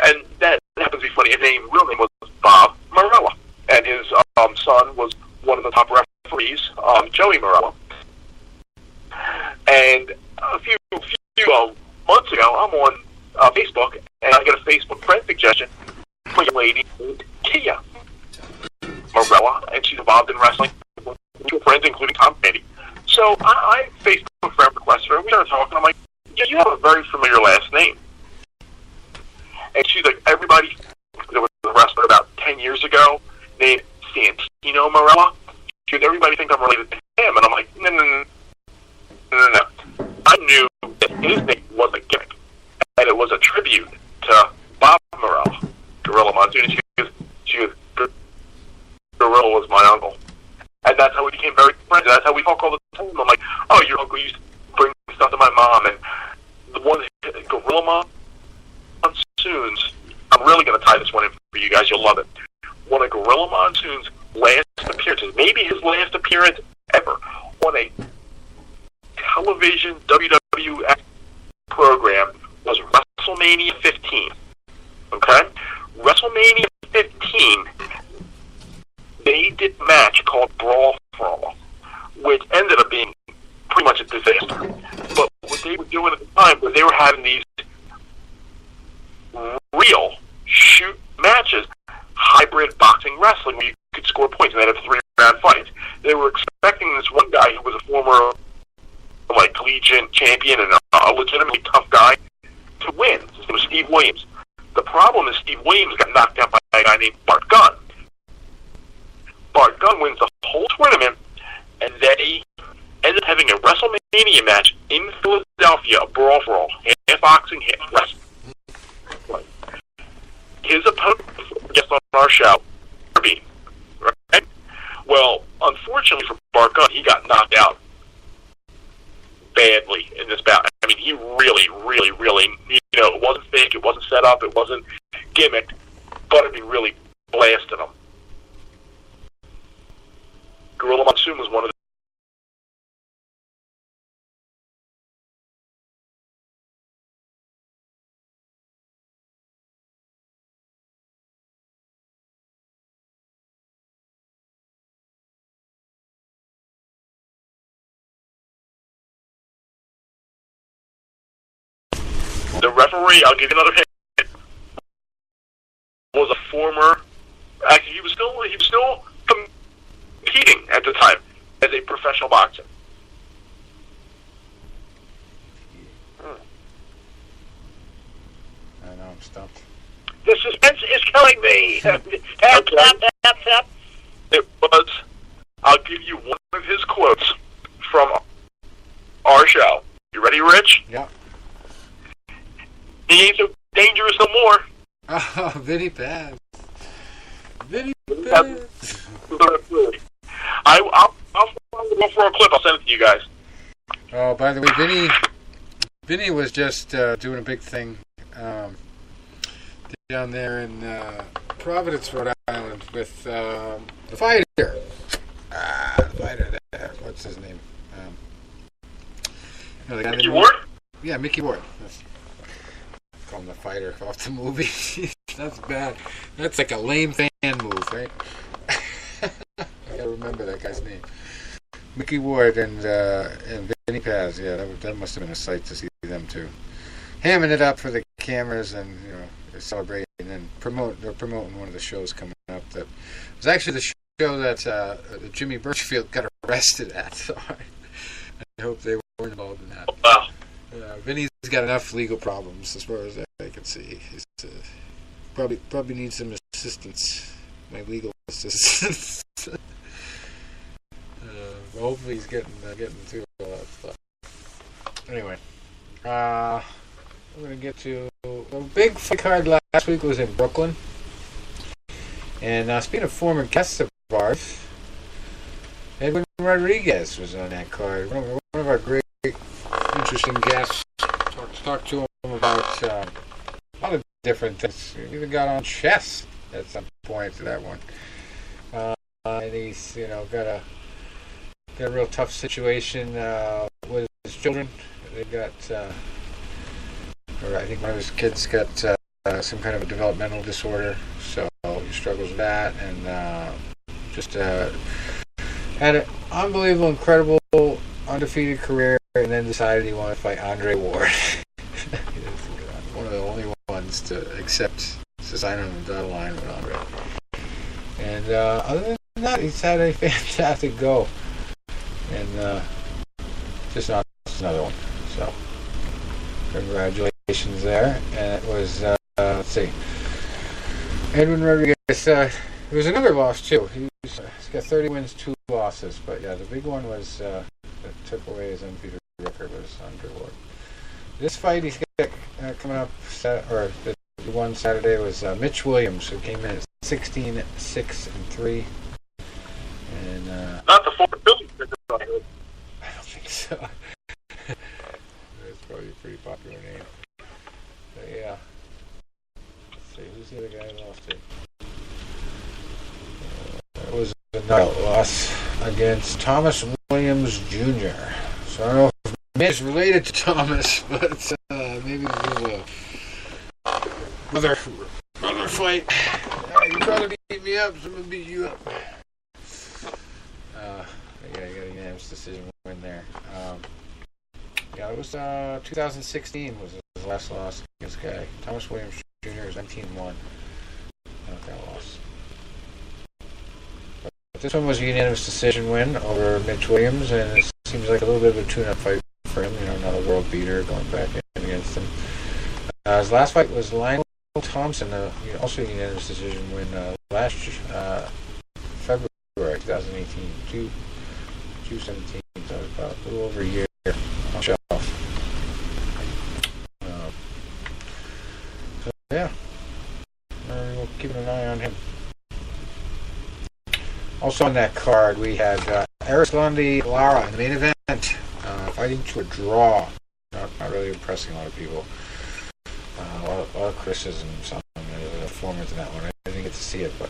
and that happens to be funny. His real name was Bob Morella, and his son was one of the top referees, Joey Morella. And a few months ago, I'm on Facebook, and I get a Facebook friend suggestion from a lady named Kia Morella, and she's involved in wrestling with two friends, including Tom Brady. So I Facebook friend requested her, and we started talking. I'm like, yeah, you have a very familiar last name. And she's like, there was a wrestler about 10 years ago named Santino Morella. She goes, everybody thinks I'm related to him. And I'm like, no. I knew that his name was a gimmick, and it was a tribute to Bob Morella, Gorilla Monsoon. And she goes, Gorilla was my uncle. And that's how we became very friends. And that's how we talk all the time. I'm like, oh, your uncle used to bring stuff to my mom. And the one, Gorilla Monsoon's, I'm really going to tie this one in for you guys. You'll love it. One of Gorilla Monsoon's last appearances, maybe his last appearance ever, on a television WWF program, was WrestleMania 15. Okay? WrestleMania 15, they did a match called Brawl for All, which ended up being pretty much a disaster. But what they were doing at the time was they were having these real shoot matches, hybrid boxing wrestling, where you could score points, and they had 3-round fights. They were expecting this one guy who was a former collegiate champion and a legitimately tough guy to win. His name was Steve Williams. The problem is Steve Williams got knocked out by a guy named Bart Gunn. Bart Gunn wins the whole tournament, and they ended up having a WrestleMania match in Philadelphia, a brawl for all, half boxing, half wrestling. His opponent, guest on our show, Bean. Right? Well, unfortunately for Bart Gunn, he got knocked out badly in this bout. I mean, he really, it wasn't fake, it wasn't set up, it wasn't gimmicked, but he really blasted him. Gorilla Monsoon was one of the referee. I'll give you another hint. Was a former. Actually, he was still competing at the time as a professional boxer. I know, I'm stumped. The suspense is killing me. Tap. It was. I'll give you one of his quotes from our show. You ready, Rich? Yeah. He ain't so dangerous no more. Oh, Vinny Paz. Vinny Paz. I'll go for a clip. I'll send it to you guys. Oh, by the way, Vinny was just doing a big thing down there in Providence, Rhode Island, with the fighter. The fighter there. What's his name? The guy Mickey Ward? Yeah, Mickey Ward. Call him the fighter off the movie. That's bad. That's like a lame fan move, right? I gotta remember that guy's name. Mickey Ward and Vinny Paz. Yeah, that must have been a sight to see them too. Hamming it up for the cameras and they're celebrating and they're promoting one of the shows coming up. That was actually the show that Jimmy Birchfield got arrested at. So I hope they weren't involved in that. Wow. Vinny's got enough legal problems as far as I can see. He's probably needs some assistance. My legal Hopefully he's getting through all that stuff. Anyway, I'm gonna get to a big fight card last week was in Brooklyn, and speaking of former guests of ours, Edwin Rodriguez was on that card. One of our great, interesting guests. Talked to him about a lot of different things. He even got on chess at some point to that one. And he's, got a real tough situation with his children. They got, or I think one of his kids got some kind of a developmental disorder, so he struggles with that, and just had an unbelievable, incredible, undefeated career, and then decided he wanted to fight Andre Ward. One of the only ones to accept to sign on the dotted line with Andre. And other than that, he's had a fantastic go. And just not another one. So, congratulations there. And it was, let's see, Edwin Rodriguez. It was another loss, too. He's got 30 wins, 2 losses. But yeah, the big one was that took away his undefeated record was Andre Ward. This fight he's got coming up, the one Saturday was Mitch Williams, who came in at 16-6-3. And Not the former Phillies. I don't think so. That's probably a pretty popular name. But yeah. Let's see, who's the other guy I lost to? It was another loss against Thomas Williams Jr. So I don't know if Mitch is related to Thomas, but maybe there's another fight. You try to beat me up, so I'm going to beat you up. Yeah, you got a unanimous decision win there. It was 2016 was his last loss against this guy. Thomas Williams Jr. is 19-1. Not that loss. But this one was a unanimous decision win over Mitch Williams, and it seems like a little bit of a tune-up fight for him. Another world beater going back in against him. His last fight was Lionel Thompson, also a unanimous decision win last February 2018, 2/17, so about a little over a year on shelf. So yeah, we'll keep an eye on him. Also on that card, we had Erislandy Lara in the main event, fighting to a draw. Not really impressing a lot of people. A lot of criticisms on the performance in that one. I didn't get to see it, but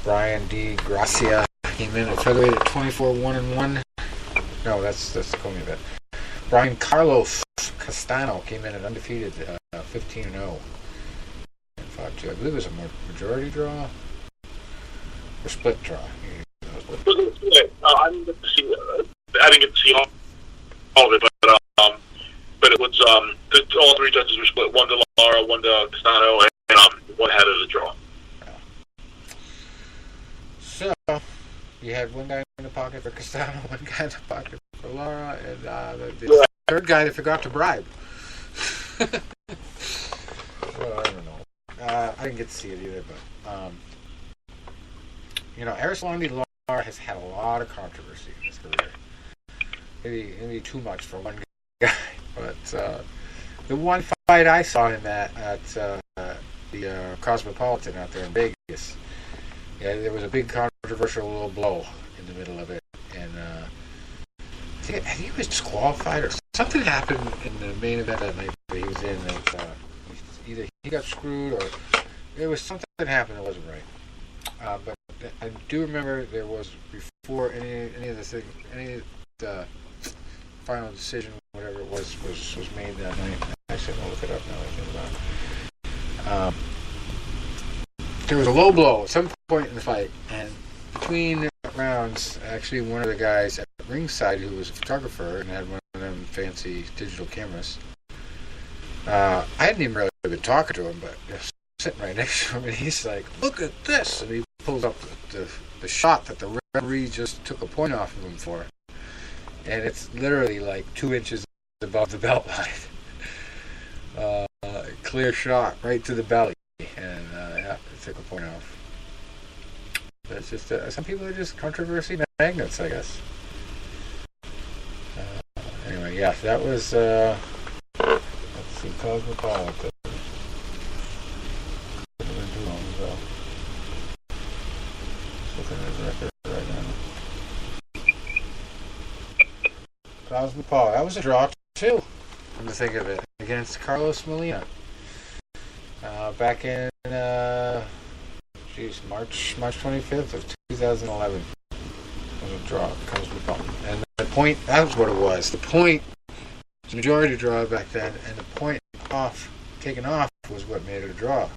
Brian D. Gracia came in at featherweight at 24-1-1. No, that's the co-main event. Brian Carlos Castano came in at undefeated 15-0 and 5-2. I believe it was a majority draw or split draw. I didn't get to see. I didn't get to see all of it, but it was all 3 judges were split. 1 to Lara, 1 to Castano, and 1 had it as a draw. So you had 1 guy in the pocket for Castano, 1 guy in the pocket for Lara, and the third guy that forgot to bribe. Well, I don't know. I didn't get to see it either, but Erislandy Lara has had a lot of controversy in his career. Maybe too much for 1 guy, but the one fight I saw him at the Cosmopolitan out there in Vegas, there was a big controversial little blow in the middle of it, and I think he was disqualified or something happened in the main event that night that he was in. That either he got screwed or there was something that happened that wasn't right. But I do remember there was before any of the final decision, whatever it was made that night. Actually, I'm gonna look it up now. I think about it. There was a low blow at some point in the fight, and between rounds, actually one of the guys at ringside who was a photographer and had one of them fancy digital cameras. I hadn't even really been talking to him, but sitting right next to him, and he's like, "Look at this!" And he pulls up the shot that the referee just took a point off of him for, and it's literally like 2 inches above the belt line. Clear shot right to the belly, and it took a point off. It's just some people are just controversy magnets, I guess. Anyway, yeah, that was. Let's see, Cosmopolitan. Too long ago. Just looking at his record right now. Cosmopolitan. That was a draw too. Come to think of it, against Carlos Molina. Back in March 25th of 2011. It was a draw. Cosmopolitan. And the point, that was what it was. The point was a majority draw back then, and the point taken off was what made it a draw.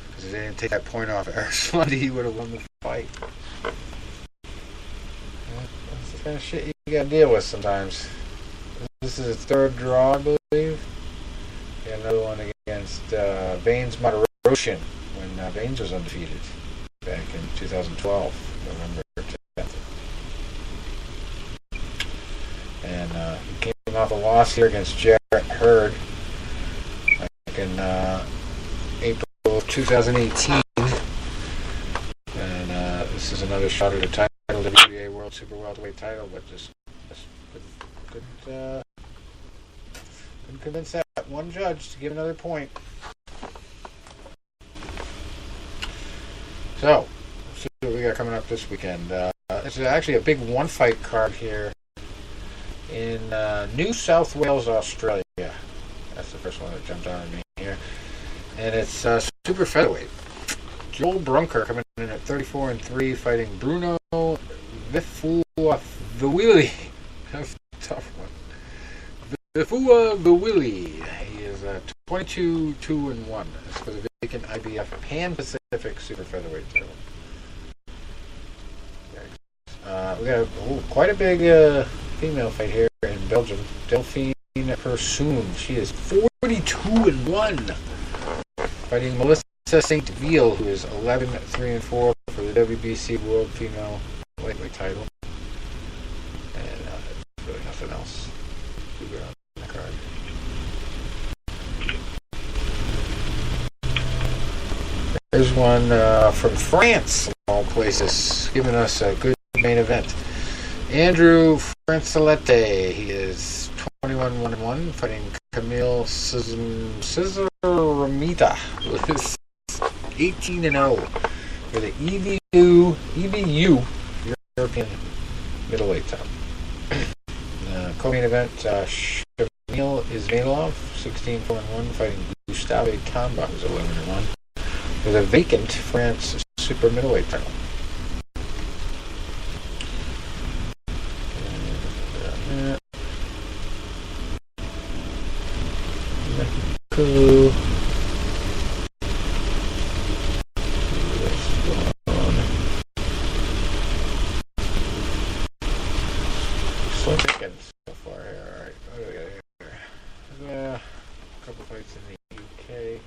Because if they didn't take that point off Eric Lundy, he would have won the fight. That's the kind of shit you gotta deal with sometimes. This is a third draw, I believe. Got another one against Baines Moderation when Baines was undefeated back in 2012, November 10th. And he came off a loss here against Jarrett Hurd back in April of 2018. And this is another shot at a title, WBA World Super Welterweight title, but just couldn't convince that one judge to give another point. So, let's see what we got coming up this weekend. It's actually a big one-fight card here in New South Wales, Australia. That's the first one that jumped out at me here. And it's super featherweight. Joel Brunker coming in at 34-3, fighting Bruno Vifuavili. That's a tough one. Vifuavili. He is 22-2-1. That's for the vacant IBF Pan-Pacific super featherweight title. We got quite a big female fight here in Belgium. Delphine Persoon. She is 42-1, fighting Melissa St. Ville, who is 11-3-4 for the WBC World Female Lightweight title. And really nothing else to go on the card. There's one from France, of all places, giving us a good main event. Andrew Francilette, he is 21-1-1, fighting Camille Cizaramita, who is 18-0 for the EBU European middleweight title. Co-main event, Shamil Ismailov, 16-1-1, fighting Gustave Tamba, who's 11-1, for the vacant France super middleweight title. Mexico. So far here. Alright, what do we got here? A couple fights in the UK.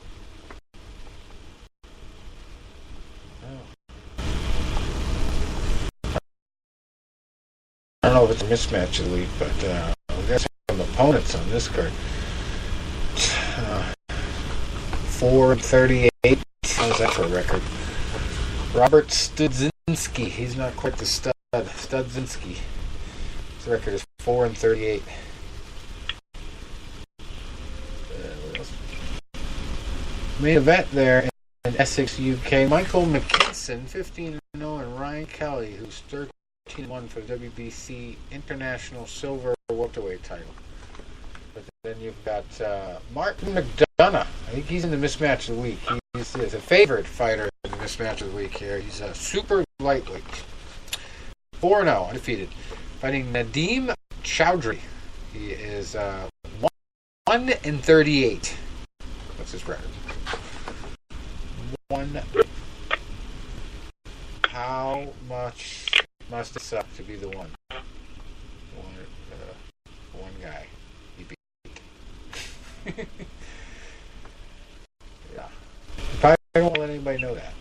I don't know if it's a mismatch of the week, but we got some opponents on this card. 4-38. How's that for a record? Robert Studzinski. He's not quite the stud. Studzinski. His record is 4-38. What else? Main event there in Essex, UK. Michael McKinson, 15-0, and Ryan Kelly, who's 13-1 for the WBC International Silver Welterweight title. But then you've got Martin McDonough. I think he's in the mismatch of the week. He's a favorite fighter in the mismatch of the week here. He's a super lightweight. 4-0, undefeated. Fighting Nadeem Chowdhury. He is 1-38. What's his record? How much must it suck to be the one? One guy. He beat. Yeah. I don't let anybody know that.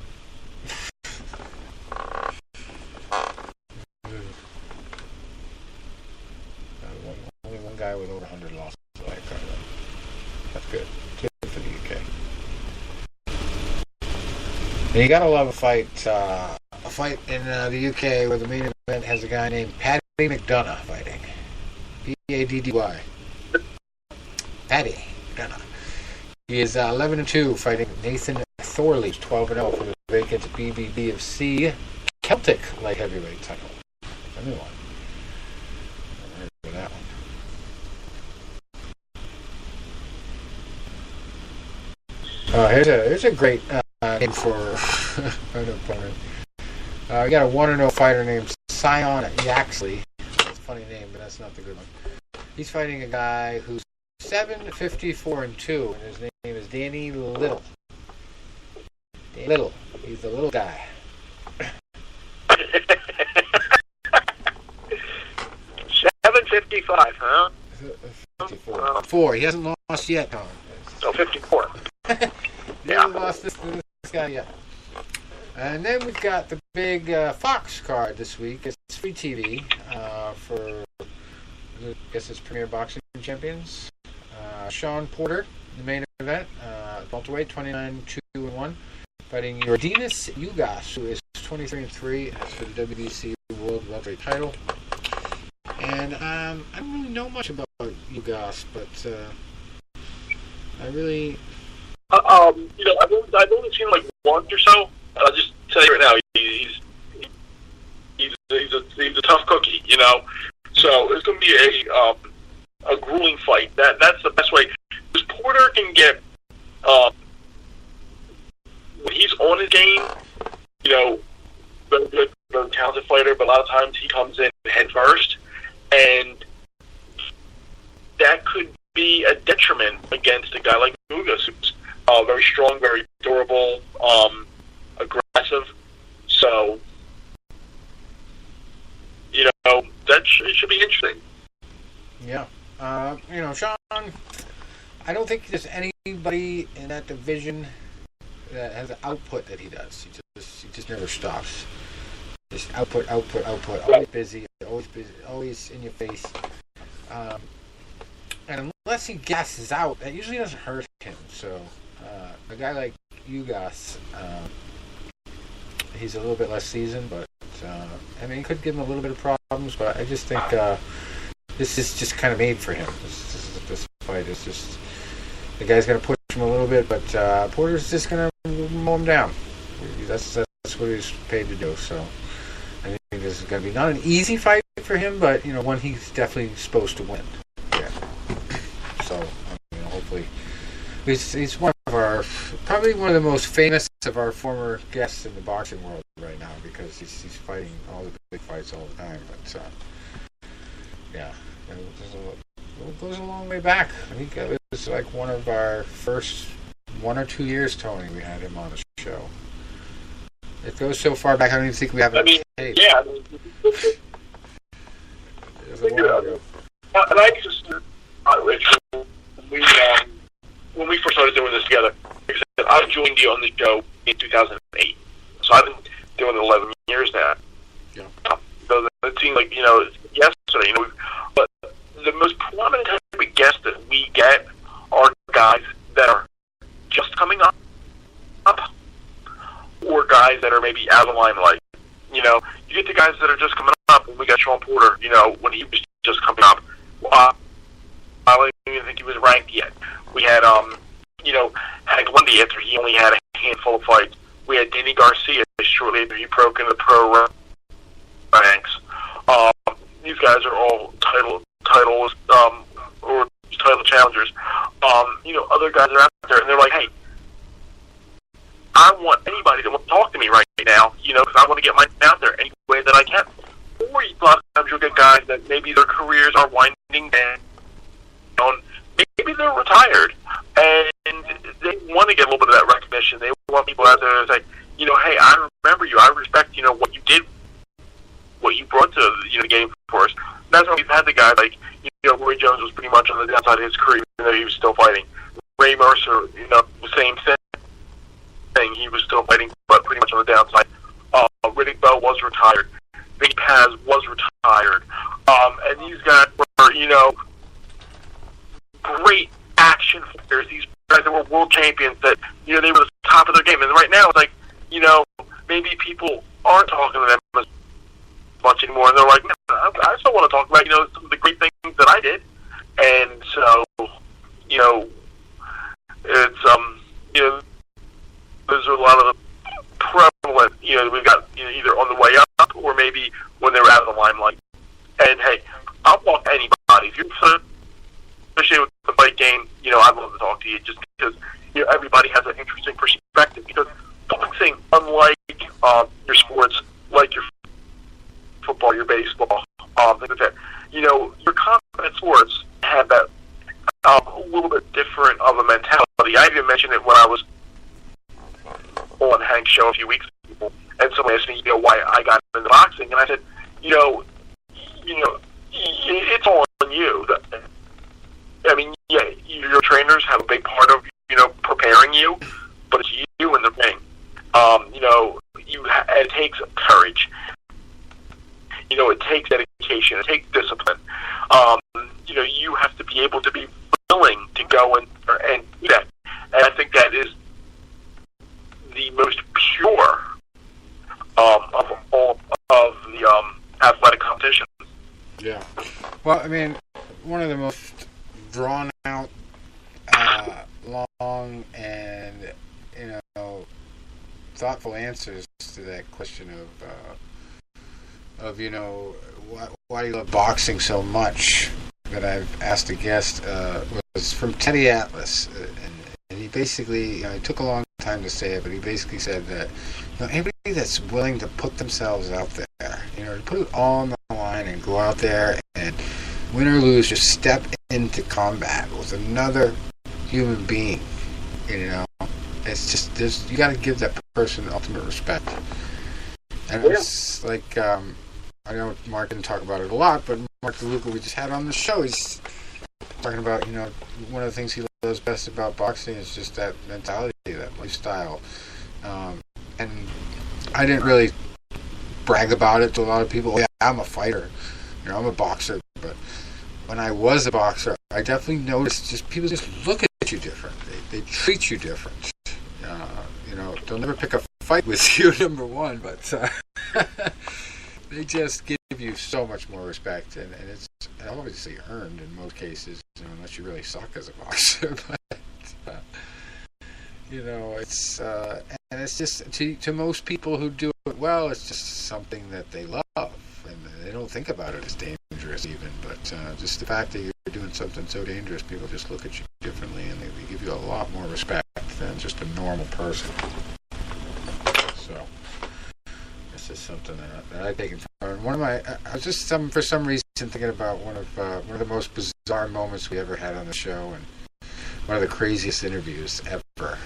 Only one guy with over 100 losses. That's good. Good for the UK. And you gotta love a fight in the UK where the main event has a guy named Paddy McDonough fighting. Paddy. Paddy McDonough. He is 11-2 fighting Nathan Thorley, 12-0 for the vacant BBBFC Celtic light heavyweight title. A new one. I've heard of that one. Here's a great name for an opponent. We got a 1-0 fighter named Sion Yaxley. That's a funny name, but that's not the good one. He's fighting a guy who's 7-54-2, and his name is Danny Little. Danny Little. He's the little guy. 7:55, huh? 54. 4. He hasn't lost yet, Tom. So 54. He hasn't lost this guy yet. And then we've got the big Fox card this week. It's free TV for, I guess it's Premier Boxing Champions. Sean Porter, the main event, welterweight, 29-2-1, fighting Yordenis Ugas, who is 23-3 for the WBC World Welterweight title. And I don't really know much about Ugas, but I really... I've only seen him like once or so. I'll just tell you right now, he's a tough cookie, you know. So it's going to be a grueling fight. That's the best way. Because Porter can get when he's on his game, you know, very good, very talented fighter. But a lot of times he comes in head first, and that could be a detriment against a guy like Ugas, who's very strong, very durable, aggressive. So, you know, it should be interesting. Yeah. Sean, I don't think there's anybody in that division that has the output that he does. He just never stops. Just output, always busy, always in your face. And unless he gasses out, that usually doesn't hurt him. So, a guy like Ugas, he's a little bit less seasoned, but he could give him a little bit of problems. But I just think this is just kind of made for him. This fight is just, the guy's going to push him a little bit, but Porter's just going to mow him down. That's what he's paid to do. So I think this is going to be not an easy fight for him, but one he's definitely supposed to win. Yeah. So hopefully, he's probably one of the most famous of our former guests in the boxing world right now, because he's fighting all the big fights all the time. But yeah, it goes a long way back. I think it was like one of our first 1 or 2 years, Tony, we had him on the show. It goes so far back, I don't even think we have it. Yeah. It was a while ago. And I just, Rich, when we first started doing this together, like I said, I joined you on the show in 2008. So I've been doing it 11 years now. Yeah. So it seemed like, yesterday, but the most prominent type of guests that we get are guys that are just coming up, or guys that are maybe out of the limelight. You get the guys that are just coming up. When we got Sean Porter, when he was just coming up, I don't even think he was ranked yet. We had, Hank Lundy after he only had a handful of fights. We had Danny Garcia shortly after he broke into the pro ranks. These guys are all titles, or title challengers. Other guys are out there, and they're like, hey, I want anybody to want to talk to me right now, because I want to get mine out there any way that I can. Or a lot of times you'll get guys that maybe their careers are winding down, maybe they're retired, and they want to get a little bit of that recognition. They want people out there to say, hey, I remember you, I respect, what you did, what you brought to the game for us. That's why we've had the guys like, Roy Jones was pretty much on the downside of his career, even though he was still fighting. Ray Mercer, the same thing. He was still fighting, but pretty much on the downside. Riddick Bowe was retired. Big Paz was retired. And these guys were, great action fighters. These guys that were world champions that, they were the top of their game. And right now, it's like, maybe people aren't talking to them as much anymore, and they're like, man, I still want to talk about, some of the great things that I did. And so, it's, those are a lot of the prevalent, we've got either on the way up or maybe when they're out of the limelight. And hey, I'll talk to anybody. If you're associated with the fight game, I'd love to talk to you just because, everybody has an interesting perspective. Because boxing, unlike your sports, like your football, your baseball, things like that, your combat sports have that a little bit different of a mentality. I even mentioned it when I was on Hank's show a few weeks ago, and someone asked me, why I got into boxing, and I said, it's all on you. I mean, yeah, your trainers have a big part of, preparing you, but it's you in the ring. It takes courage. It takes dedication. It takes discipline. You have to be able to be willing to go and do that. And I think that is the most pure of all of the athletic competitions. Yeah. Well, I mean, one of the most drawn out, long, and thoughtful answers to that question of why do you love boxing so much that I've asked a guest was from Teddy Atlas, and he basically, it took a long time to say it, but he basically said that anybody that's willing to put themselves out there, to put it all on the line and go out there and win or lose, just step into combat with another human being, it's just, you got to give that person ultimate respect. And it's like, I know Mark didn't talk about it a lot, but Mark DeLuca, we just had on the show, he's talking about, one of the things he loves best about boxing is just that mentality, that lifestyle. And I didn't really brag about it to a lot of people. Yeah, I'm a fighter, I'm a boxer, but when I was a boxer, I definitely noticed just people just look at you different. They treat you different. They'll never pick a fight with you, number one, but they just give you so much more respect, and it's obviously earned in most cases, unless you really suck as a boxer. But it's and it's just to most people who do it well, it's just something that they love, and they don't think about it as dangerous even. But just the fact that you're doing something so dangerous, people just look at you differently, and they give you a lot more respect than just a normal person. So this is something that I've taken from one of my. I was just for some reason thinking about one of the most bizarre moments we ever had on the show, and one of the craziest interviews ever.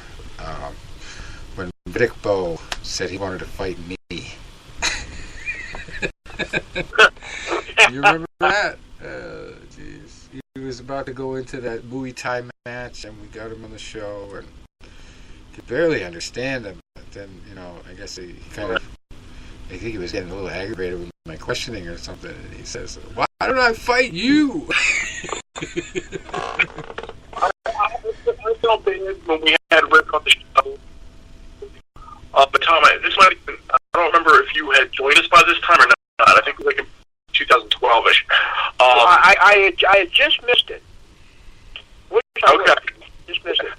When Riddick Bowe said he wanted to fight me. You remember that? Jeez. He was about to go into that Muay Thai match, and we got him on the show, and could barely understand him. But then, I guess he kind of, I think he was getting a little aggravated with my questioning or something, and he says, "Why don't I fight you?" I felt bad when we had Rick on the show. But Tom, I don't remember if you had joined us by this time or not. I think it was like in 2012-ish. I had just missed it. Okay. Just missed it.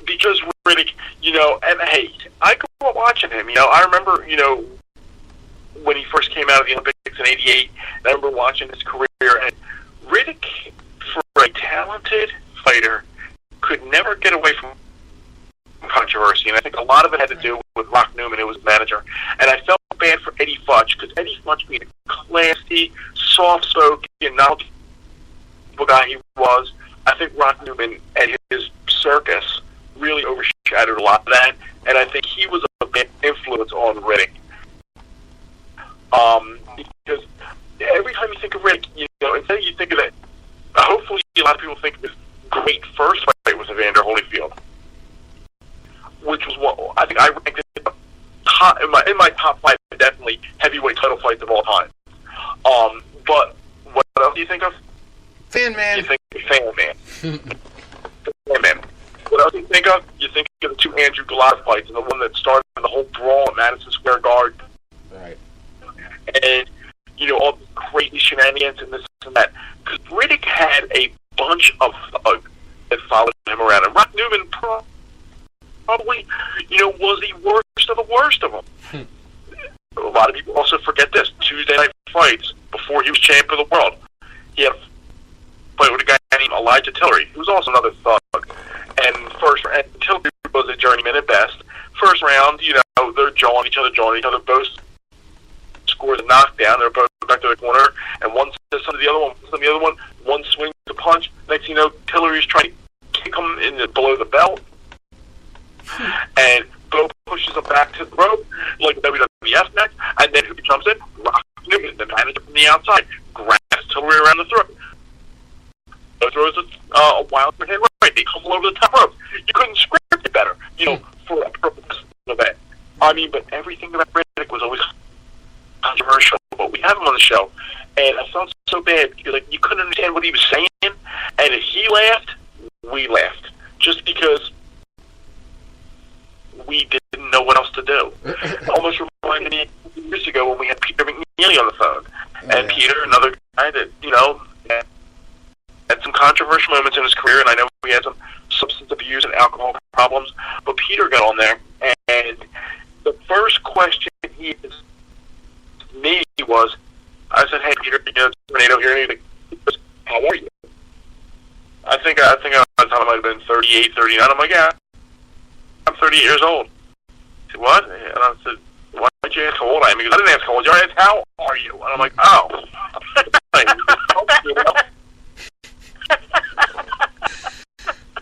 Because Riddick, and hey, I grew up watching him. I remember, when he first came out of the Olympics in '88. I remember watching his career, and Riddick, for a talented fighter, could never get away from controversy, and I think a lot of it had to do with Rock Newman, who was the manager. And I felt bad for Eddie Futch, because Eddie Futch, being a classy, soft-spoken, knowledgeable guy he was, I think Rock Newman and his circus really overshadowed a lot of that, and I think he was a big influence on Riddick. Because every time you think of Riddick, instead you think of it, hopefully a lot of people think of his great first fight with Evander Holyfield, which was what I think I ranked in my top 5, definitely heavyweight title fights of all time. But what else do you think of? Fan Man. You think Fan Man. Fan Man. What else you think of? You think of the two Andrew Goliath fights, and the one that started the whole brawl at Madison Square Garden. Right. And, all the crazy shenanigans and this and that. Because Riddick had a bunch of thugs that followed him around. And Rock Newman probably, was the worst of the worst of them. A lot of people also forget this. Tuesday night fights, before he was champ of the world, he had a fight with a guy named Elijah Tillery, who was also another thug. And Tillery was a journeyman at best. First round, they're jawing each other, both scores a knockdown, they're both back to the corner, and one says something to the other one swings a punch. Next thing you know, Tillery's trying to kick him below the belt, and Bo pushes him back to the rope, like a WWF match, and then who jumps in? Rock Newman, the manager from the outside, grabs Tillery around the throat. Bo throws a wild hand right. They tumble over the top rope. You couldn't script it better, for a purpose event. But everything about Riddick was always controversial. But we have him on the show, and I felt so bad because you couldn't understand what he was saying, and if he laughed, we laughed, just because we didn't know what else to do. It almost reminded me years ago when we had Peter McNeely on the phone, and Peter, another guy that had some controversial moments in his career, and I know he had some substance abuse and alcohol problems, but Peter got on there, and the first question he asked me was, I said, "Hey Peter, Tornado here, and he goes, how are you?" I think at the time I might have been 38, 39. I'm like, yeah, I'm 38 years old. He said, what? And I said, why did you ask how old I am? He goes, I didn't ask how old you are, I asked, how are you? And I'm like, oh.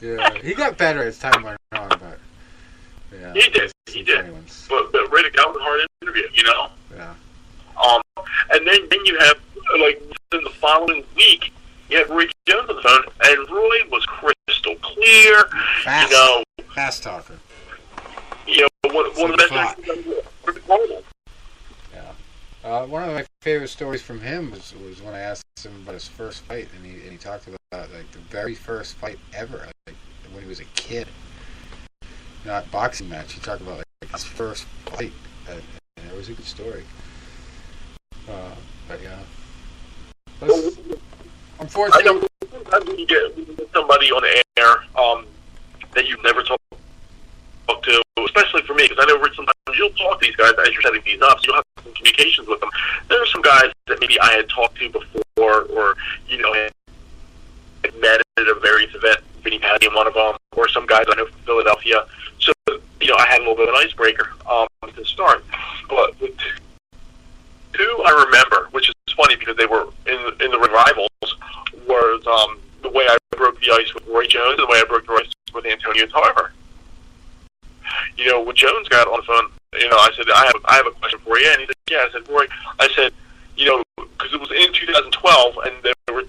Yeah, he got better as time went on, but yeah, he did. But Riddick, that was a hard interview, Yeah. And then you have in the following week, you had Roy Jones on the phone, and Roy was crystal clear. Fast talker. One of the best things. Yeah. One of my favorite stories from him was when I asked him about his first fight, and he talked about the very first fight ever, when he was a kid. Not boxing match. He talked about his first fight, and it was a good story. But yeah, unfortunately, I know sometimes when you get somebody on the air that you've never talked to, especially for me, because I know sometimes you'll talk to these guys as you're setting these up, so you'll have some communications with them. There are some guys that maybe I had talked to before, or had met at a various event, Vinny Patty and one of them, or some guys I know from Philadelphia. So I had a little bit of an icebreaker to start. But with two I remember, which is funny because they were in the revivals, was the way I broke the ice with Roy Jones and the way I broke the ice with Antonio Tarver. When Jones got on the phone, I said, I have a question for you, and he said, yeah. I said, Roy, because it was in 2012, and they were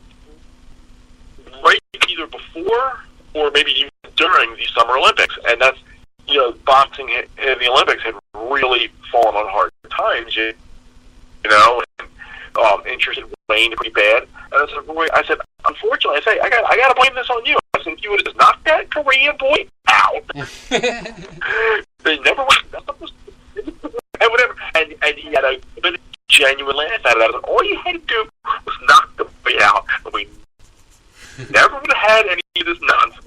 right either before or maybe even during the Summer Olympics, and that's boxing in the Olympics had really fallen on hard times, and interest had waned pretty bad. And I said, Roy, unfortunately, I got to blame this on you. I said, if you would have just knocked that Korean boy out, they never would. And whatever. And he had a bit of genuine laugh at it. I was like, all you had to do was knock the boy out, and we never would have had any of this nonsense.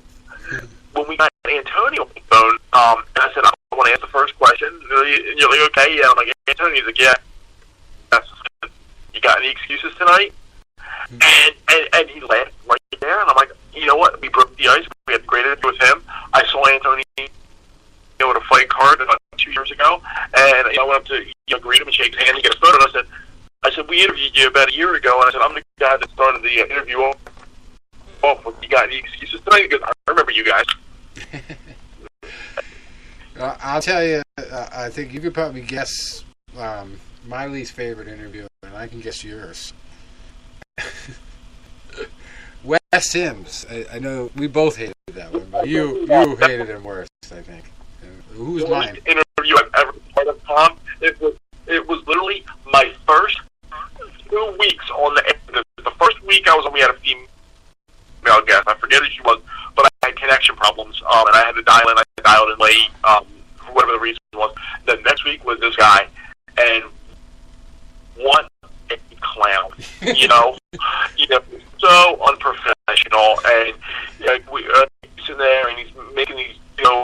When we got Antonio on the phone, and I said, I want to ask the first question. And you're like, okay, yeah. I'm like, Antonio, he's like, yeah. You got any excuses tonight? And he laughed right there, and I'm like, you know what? We broke the ice. We had a great interview with him. I saw Anthony with a fight card about 2 years ago, and I went up to greet him and shake his hand and get a photo. And I said, we interviewed you about a year ago, and I said, I'm the guy that started the interview off. You got any excuses tonight? He goes, I remember you guys. I'll tell you, I think you could probably guess my least favorite interview, and I can guess yours. Wes Sims. I know we both hated that one, but you hated him worse, I think. Who's mine? Interview I've ever part of, Tom. It was literally my first 2 weeks on the first week I was on. We had a female guest. I forget who she was, but I had connection problems problems, and I had to dial in. I dialed in late, for whatever the reason was. Then next week was this guy, and what a clown, you know, so unprofessional, and we sitting there, and he's making these, a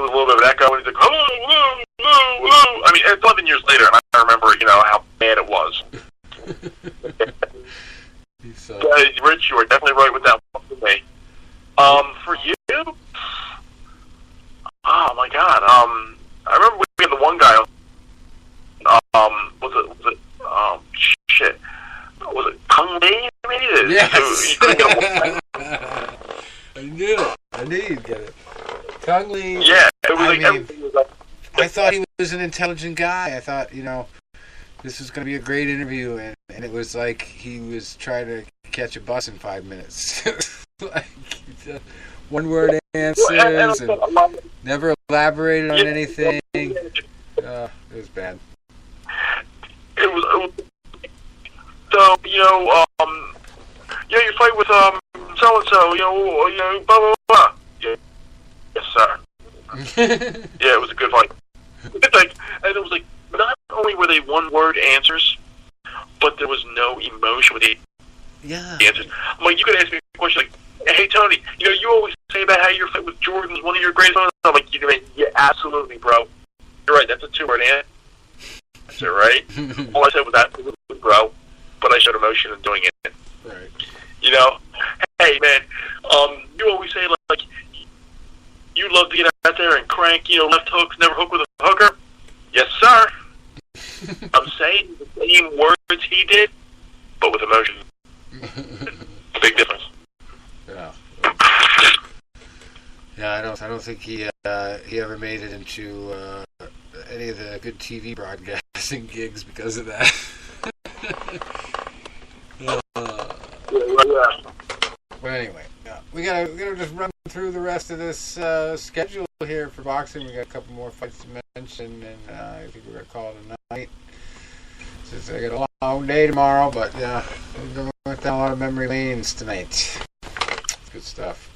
little bit of an echo, and he's like, hello, hello, hello, hello. I mean, it's 11 years later, and I remember, how bad it was. Rich, you were definitely right with that one for me. For you, oh my God, I remember we had the one guy. Was it Kung Lee? Maybe. Yes. I knew you'd get it. Kung Lee. Yeah, it was everything was like. I thought he was an intelligent guy. I thought, this was going to be a great interview, and it was like he was trying to catch a bus in 5 minutes. Like, one-word answers and never elaborated on anything. It was bad. It was so, you fight with so-and-so, blah, blah, blah. Yeah. Yes, sir. Yeah, it was a good fight. And it was like, not only were they one-word answers, but there was no emotion with the answers. I'm like, you could ask me a question like, hey, Tony, you always say about how your fight with Jordan was one of your greatest moments. I'm like, yeah, absolutely, bro. You're right, that's a two-word answer. That's it, right? All I said was absolutely, bro, but I showed emotion in doing it. Right. Hey, man, you always say, like, you love to get out there and crank, left hooks, never hook with a hooker. Yes, sir. I'm saying the same words he did, but with emotion. Big difference. Yeah. Yeah, I don't think he ever made it into any of the good TV broadcasting gigs because of that. Yeah. But anyway, we gotta just run through the rest of this schedule here for boxing. We got a couple more fights to mention, and I think we're gonna call it a night. Since I got a long day tomorrow, but we're going down a lot of memory lanes tonight. Good stuff.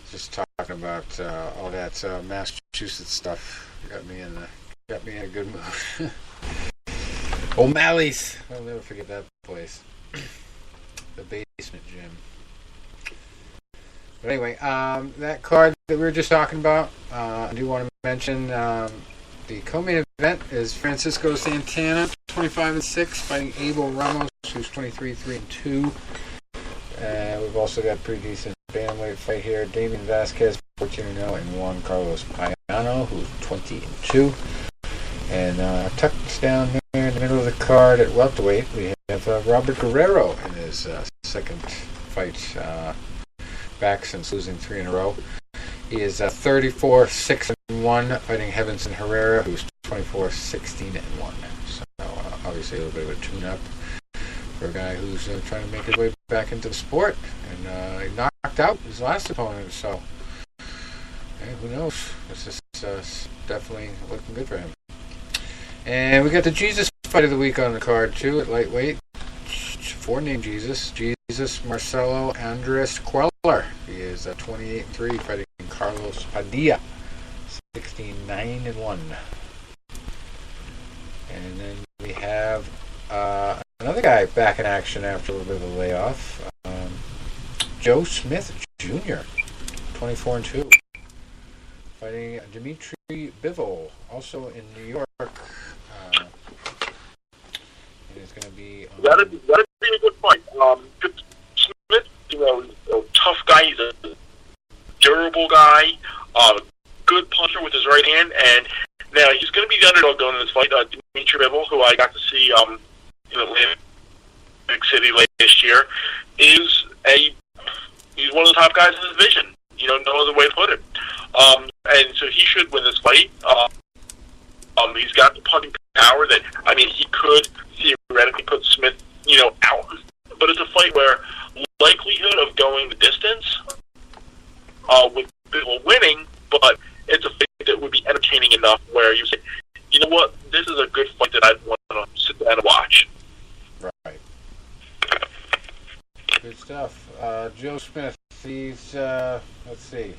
Just talking about all that Massachusetts stuff got me in a good mood. O'Malley's. I'll never forget that place. The basement gym. But anyway, that card that we were just talking about, I do want to mention the co-main event is Francisco Santana, 25-6, fighting Abel Ramos, who's 23-3-2. We've also got a pretty decent bantamweight fight here. Damian Vasquez, 14-0, and Juan Carlos Payano, who's 20-2. And tucked down here in the middle of the card at welterweight, we have Robert Guerrero in his second fight back since losing 3 in a row. He is 34-6-1, fighting Hevinson Herrera, who's 24-16-1. So obviously a little bit of a tune-up for a guy who's trying to make his way back into the sport. And he knocked out his last opponent, so who knows? This is definitely looking good for him. And we got the Jesus fight of the week on the card, too, at lightweight. 4-name Jesus Marcelo Andres Queller. He is 28-3, fighting Carlos Padilla, 16-9-1. And then we have another guy back in action after a little bit of a layoff. Joe Smith Jr., 24-2, fighting Dimitri Bivol, also in New York. And it's going to be... That'd be a good fight. Good Smith, a tough guy. He's a durable guy. Good puncher with his right hand. And now he's going to be the underdog going in this fight. Dimitri Bivol, who I got to see in Atlantic City last year, he's one of the top guys in the division. No other way to put it. And so he should win this fight. He's got the punching power that, he could theoretically put Smith, out. But it's a fight where likelihood of going the distance with people winning, but it's a fight that would be entertaining enough where you say, you know what, this is a good fight that I'd want to sit down and watch. Right. Good Good stuff. Joe Smith, he's, let's see,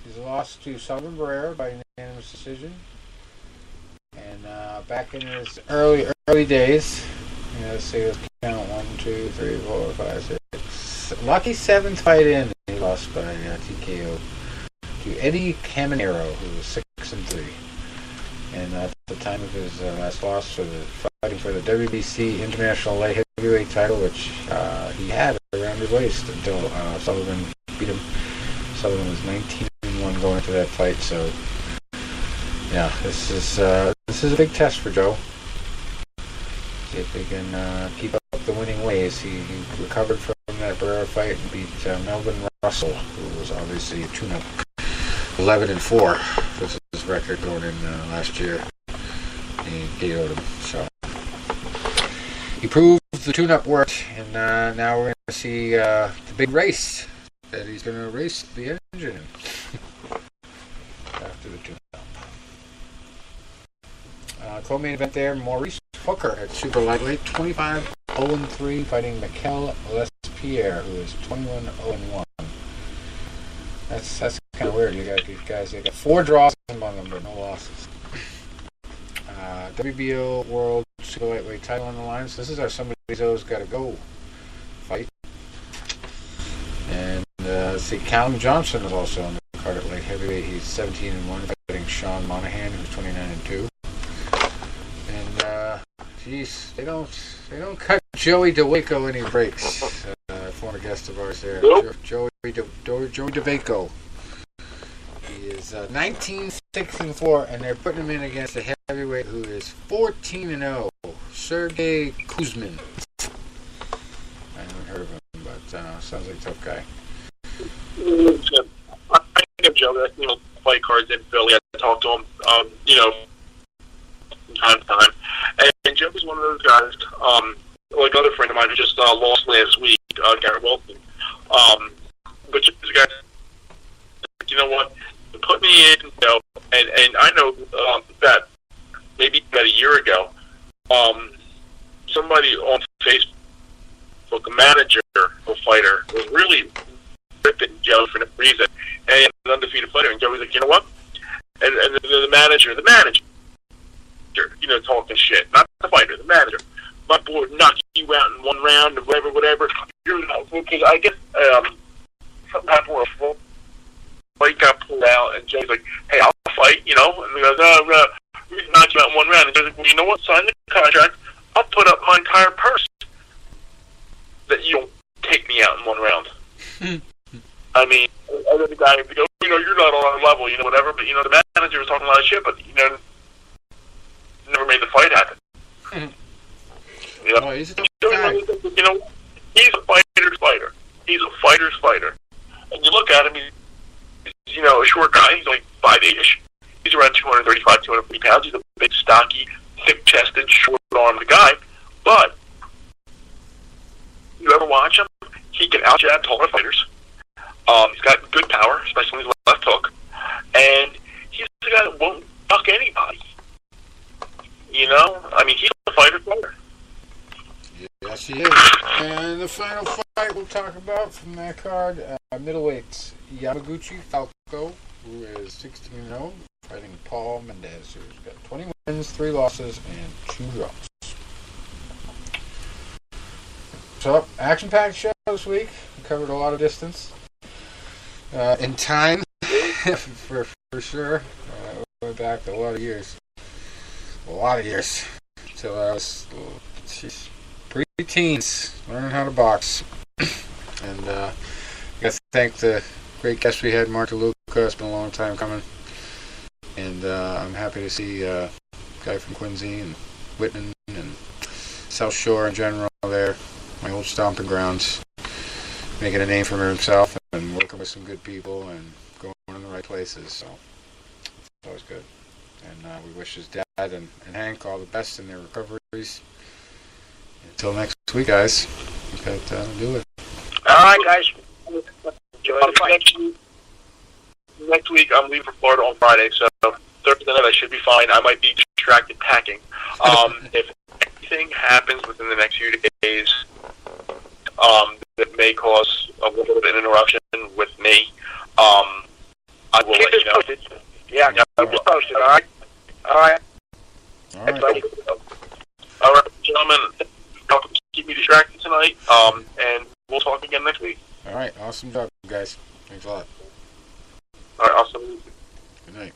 he's lost to Sullivan Barrera by unanimous decision. And back in his early days, let's see, let's count 1, 2, 3, 4, 5, 6. Lucky 7th fight in, he lost by TKO to Eddie Caminero, who was 6-3. And at the time of his last loss, fighting for the WBC International Light Heavyweight title, which he had around his waist until Sullivan beat him. Sullivan was 19-1 going into that fight, so yeah, this is a big test for Joe. See if he can keep up the winning ways. He recovered from that Barrera fight and beat Melvin Russell, who was obviously a tune-up. 11-4 was his record going in last year. He KO'd him, so he proved the tune-up worked, and now we're going to see the big race that he's going to race the engine in after the tune-up. Co-main event there, Maurice Hooker at super lightweight, 25-0-3, fighting Mikel Lespierre, who is 21-0-1. That's kind of weird. You got these guys. They got 4 draws among them, but no losses. WBO World Super Lightweight title on the line. So this is our Somebody Zo's Gotta Go fight. And let's see, Callum Johnson is also on the card at light heavyweight. He's 17-1, fighting Sean Monahan, who's 29-2. And geez, they don't cut Joey DeLuca any breaks. Former guest of ours there, nope. Joey DeVaco. He is 19-6-4, and they're putting him in against a heavyweight who is 14-0, Sergey Kuzmin. I haven't heard of him, but sounds like a tough guy. I give Joe that, fight cards in Philly. I talked to him, from time to time. And Joe was one of those guys, like another friend of mine who just lost last week, Garrett Wilson. But this guy, you know what? Put me in, and I know that maybe about a year ago, somebody on Facebook, a manager of a fighter, was really ripping Joe for no reason, and an undefeated fighter, and Joe was like, you know what? And the manager, talking shit, not the fighter, the manager. My boy would knock you out in 1 round, or whatever. You're not, because I guess something happened where a full fight got pulled out, and Joe's like, hey, I'll fight, and he goes, we can knock you out in 1 round. And Joe's like, well, you know what? Sign the contract. I'll put up my entire purse that you don't take me out in 1 round. I mean, other the guy would go, you're not on our level, whatever. But the manager was talking a lot of shit, but never made the fight happen. Oh, he's a tough guy. He's a fighter's fighter. He's a fighter's fighter. And you look at him, he's a short guy. He's like 5'8"ish. He's around 235, 240 pounds. He's a big, stocky, thick-chested, short-armed guy. But you ever watch him? He can out-jab taller fighters. He's got good power, especially with his left hook. And he's the guy that won't duck anybody. I mean, he's a fighter's fighter. Yes, he is. And the final fight we'll talk about from that card, middleweight Yamaguchi Falco, who is 16-0, fighting Paul Mendez, who's got 20 wins, 3 losses, and 2 draws. So, action-packed show this week. We covered a lot of distance. In time, for sure. We went back a lot of years. Until I was pre-teens, learning how to box. And I got to thank the great guest we had, Mark DeLuca. It's been a long time coming. And I'm happy to see a guy from Quincy and Whitman and South Shore in general there, my old stomping grounds, making a name for himself and working with some good people and going in the right places. So it's always good. And we wish his dad and Hank all the best in their recoveries. Until next week, guys. That'll do it. All right, guys. Enjoy the fight. Next week, I'm leaving for Florida on Friday, so Thursday night I should be fine. I might be distracted packing. If anything happens within the next few days that may cause a little bit of an interruption with me. I will let you know. Posted. Yeah, keep us posted. All right. All right. All right. Buddy. All right, gentlemen. Welcome to keep me distracted tonight. And we'll talk again next week. All right. Awesome job, guys. Thanks a lot. All right. Awesome. Good night.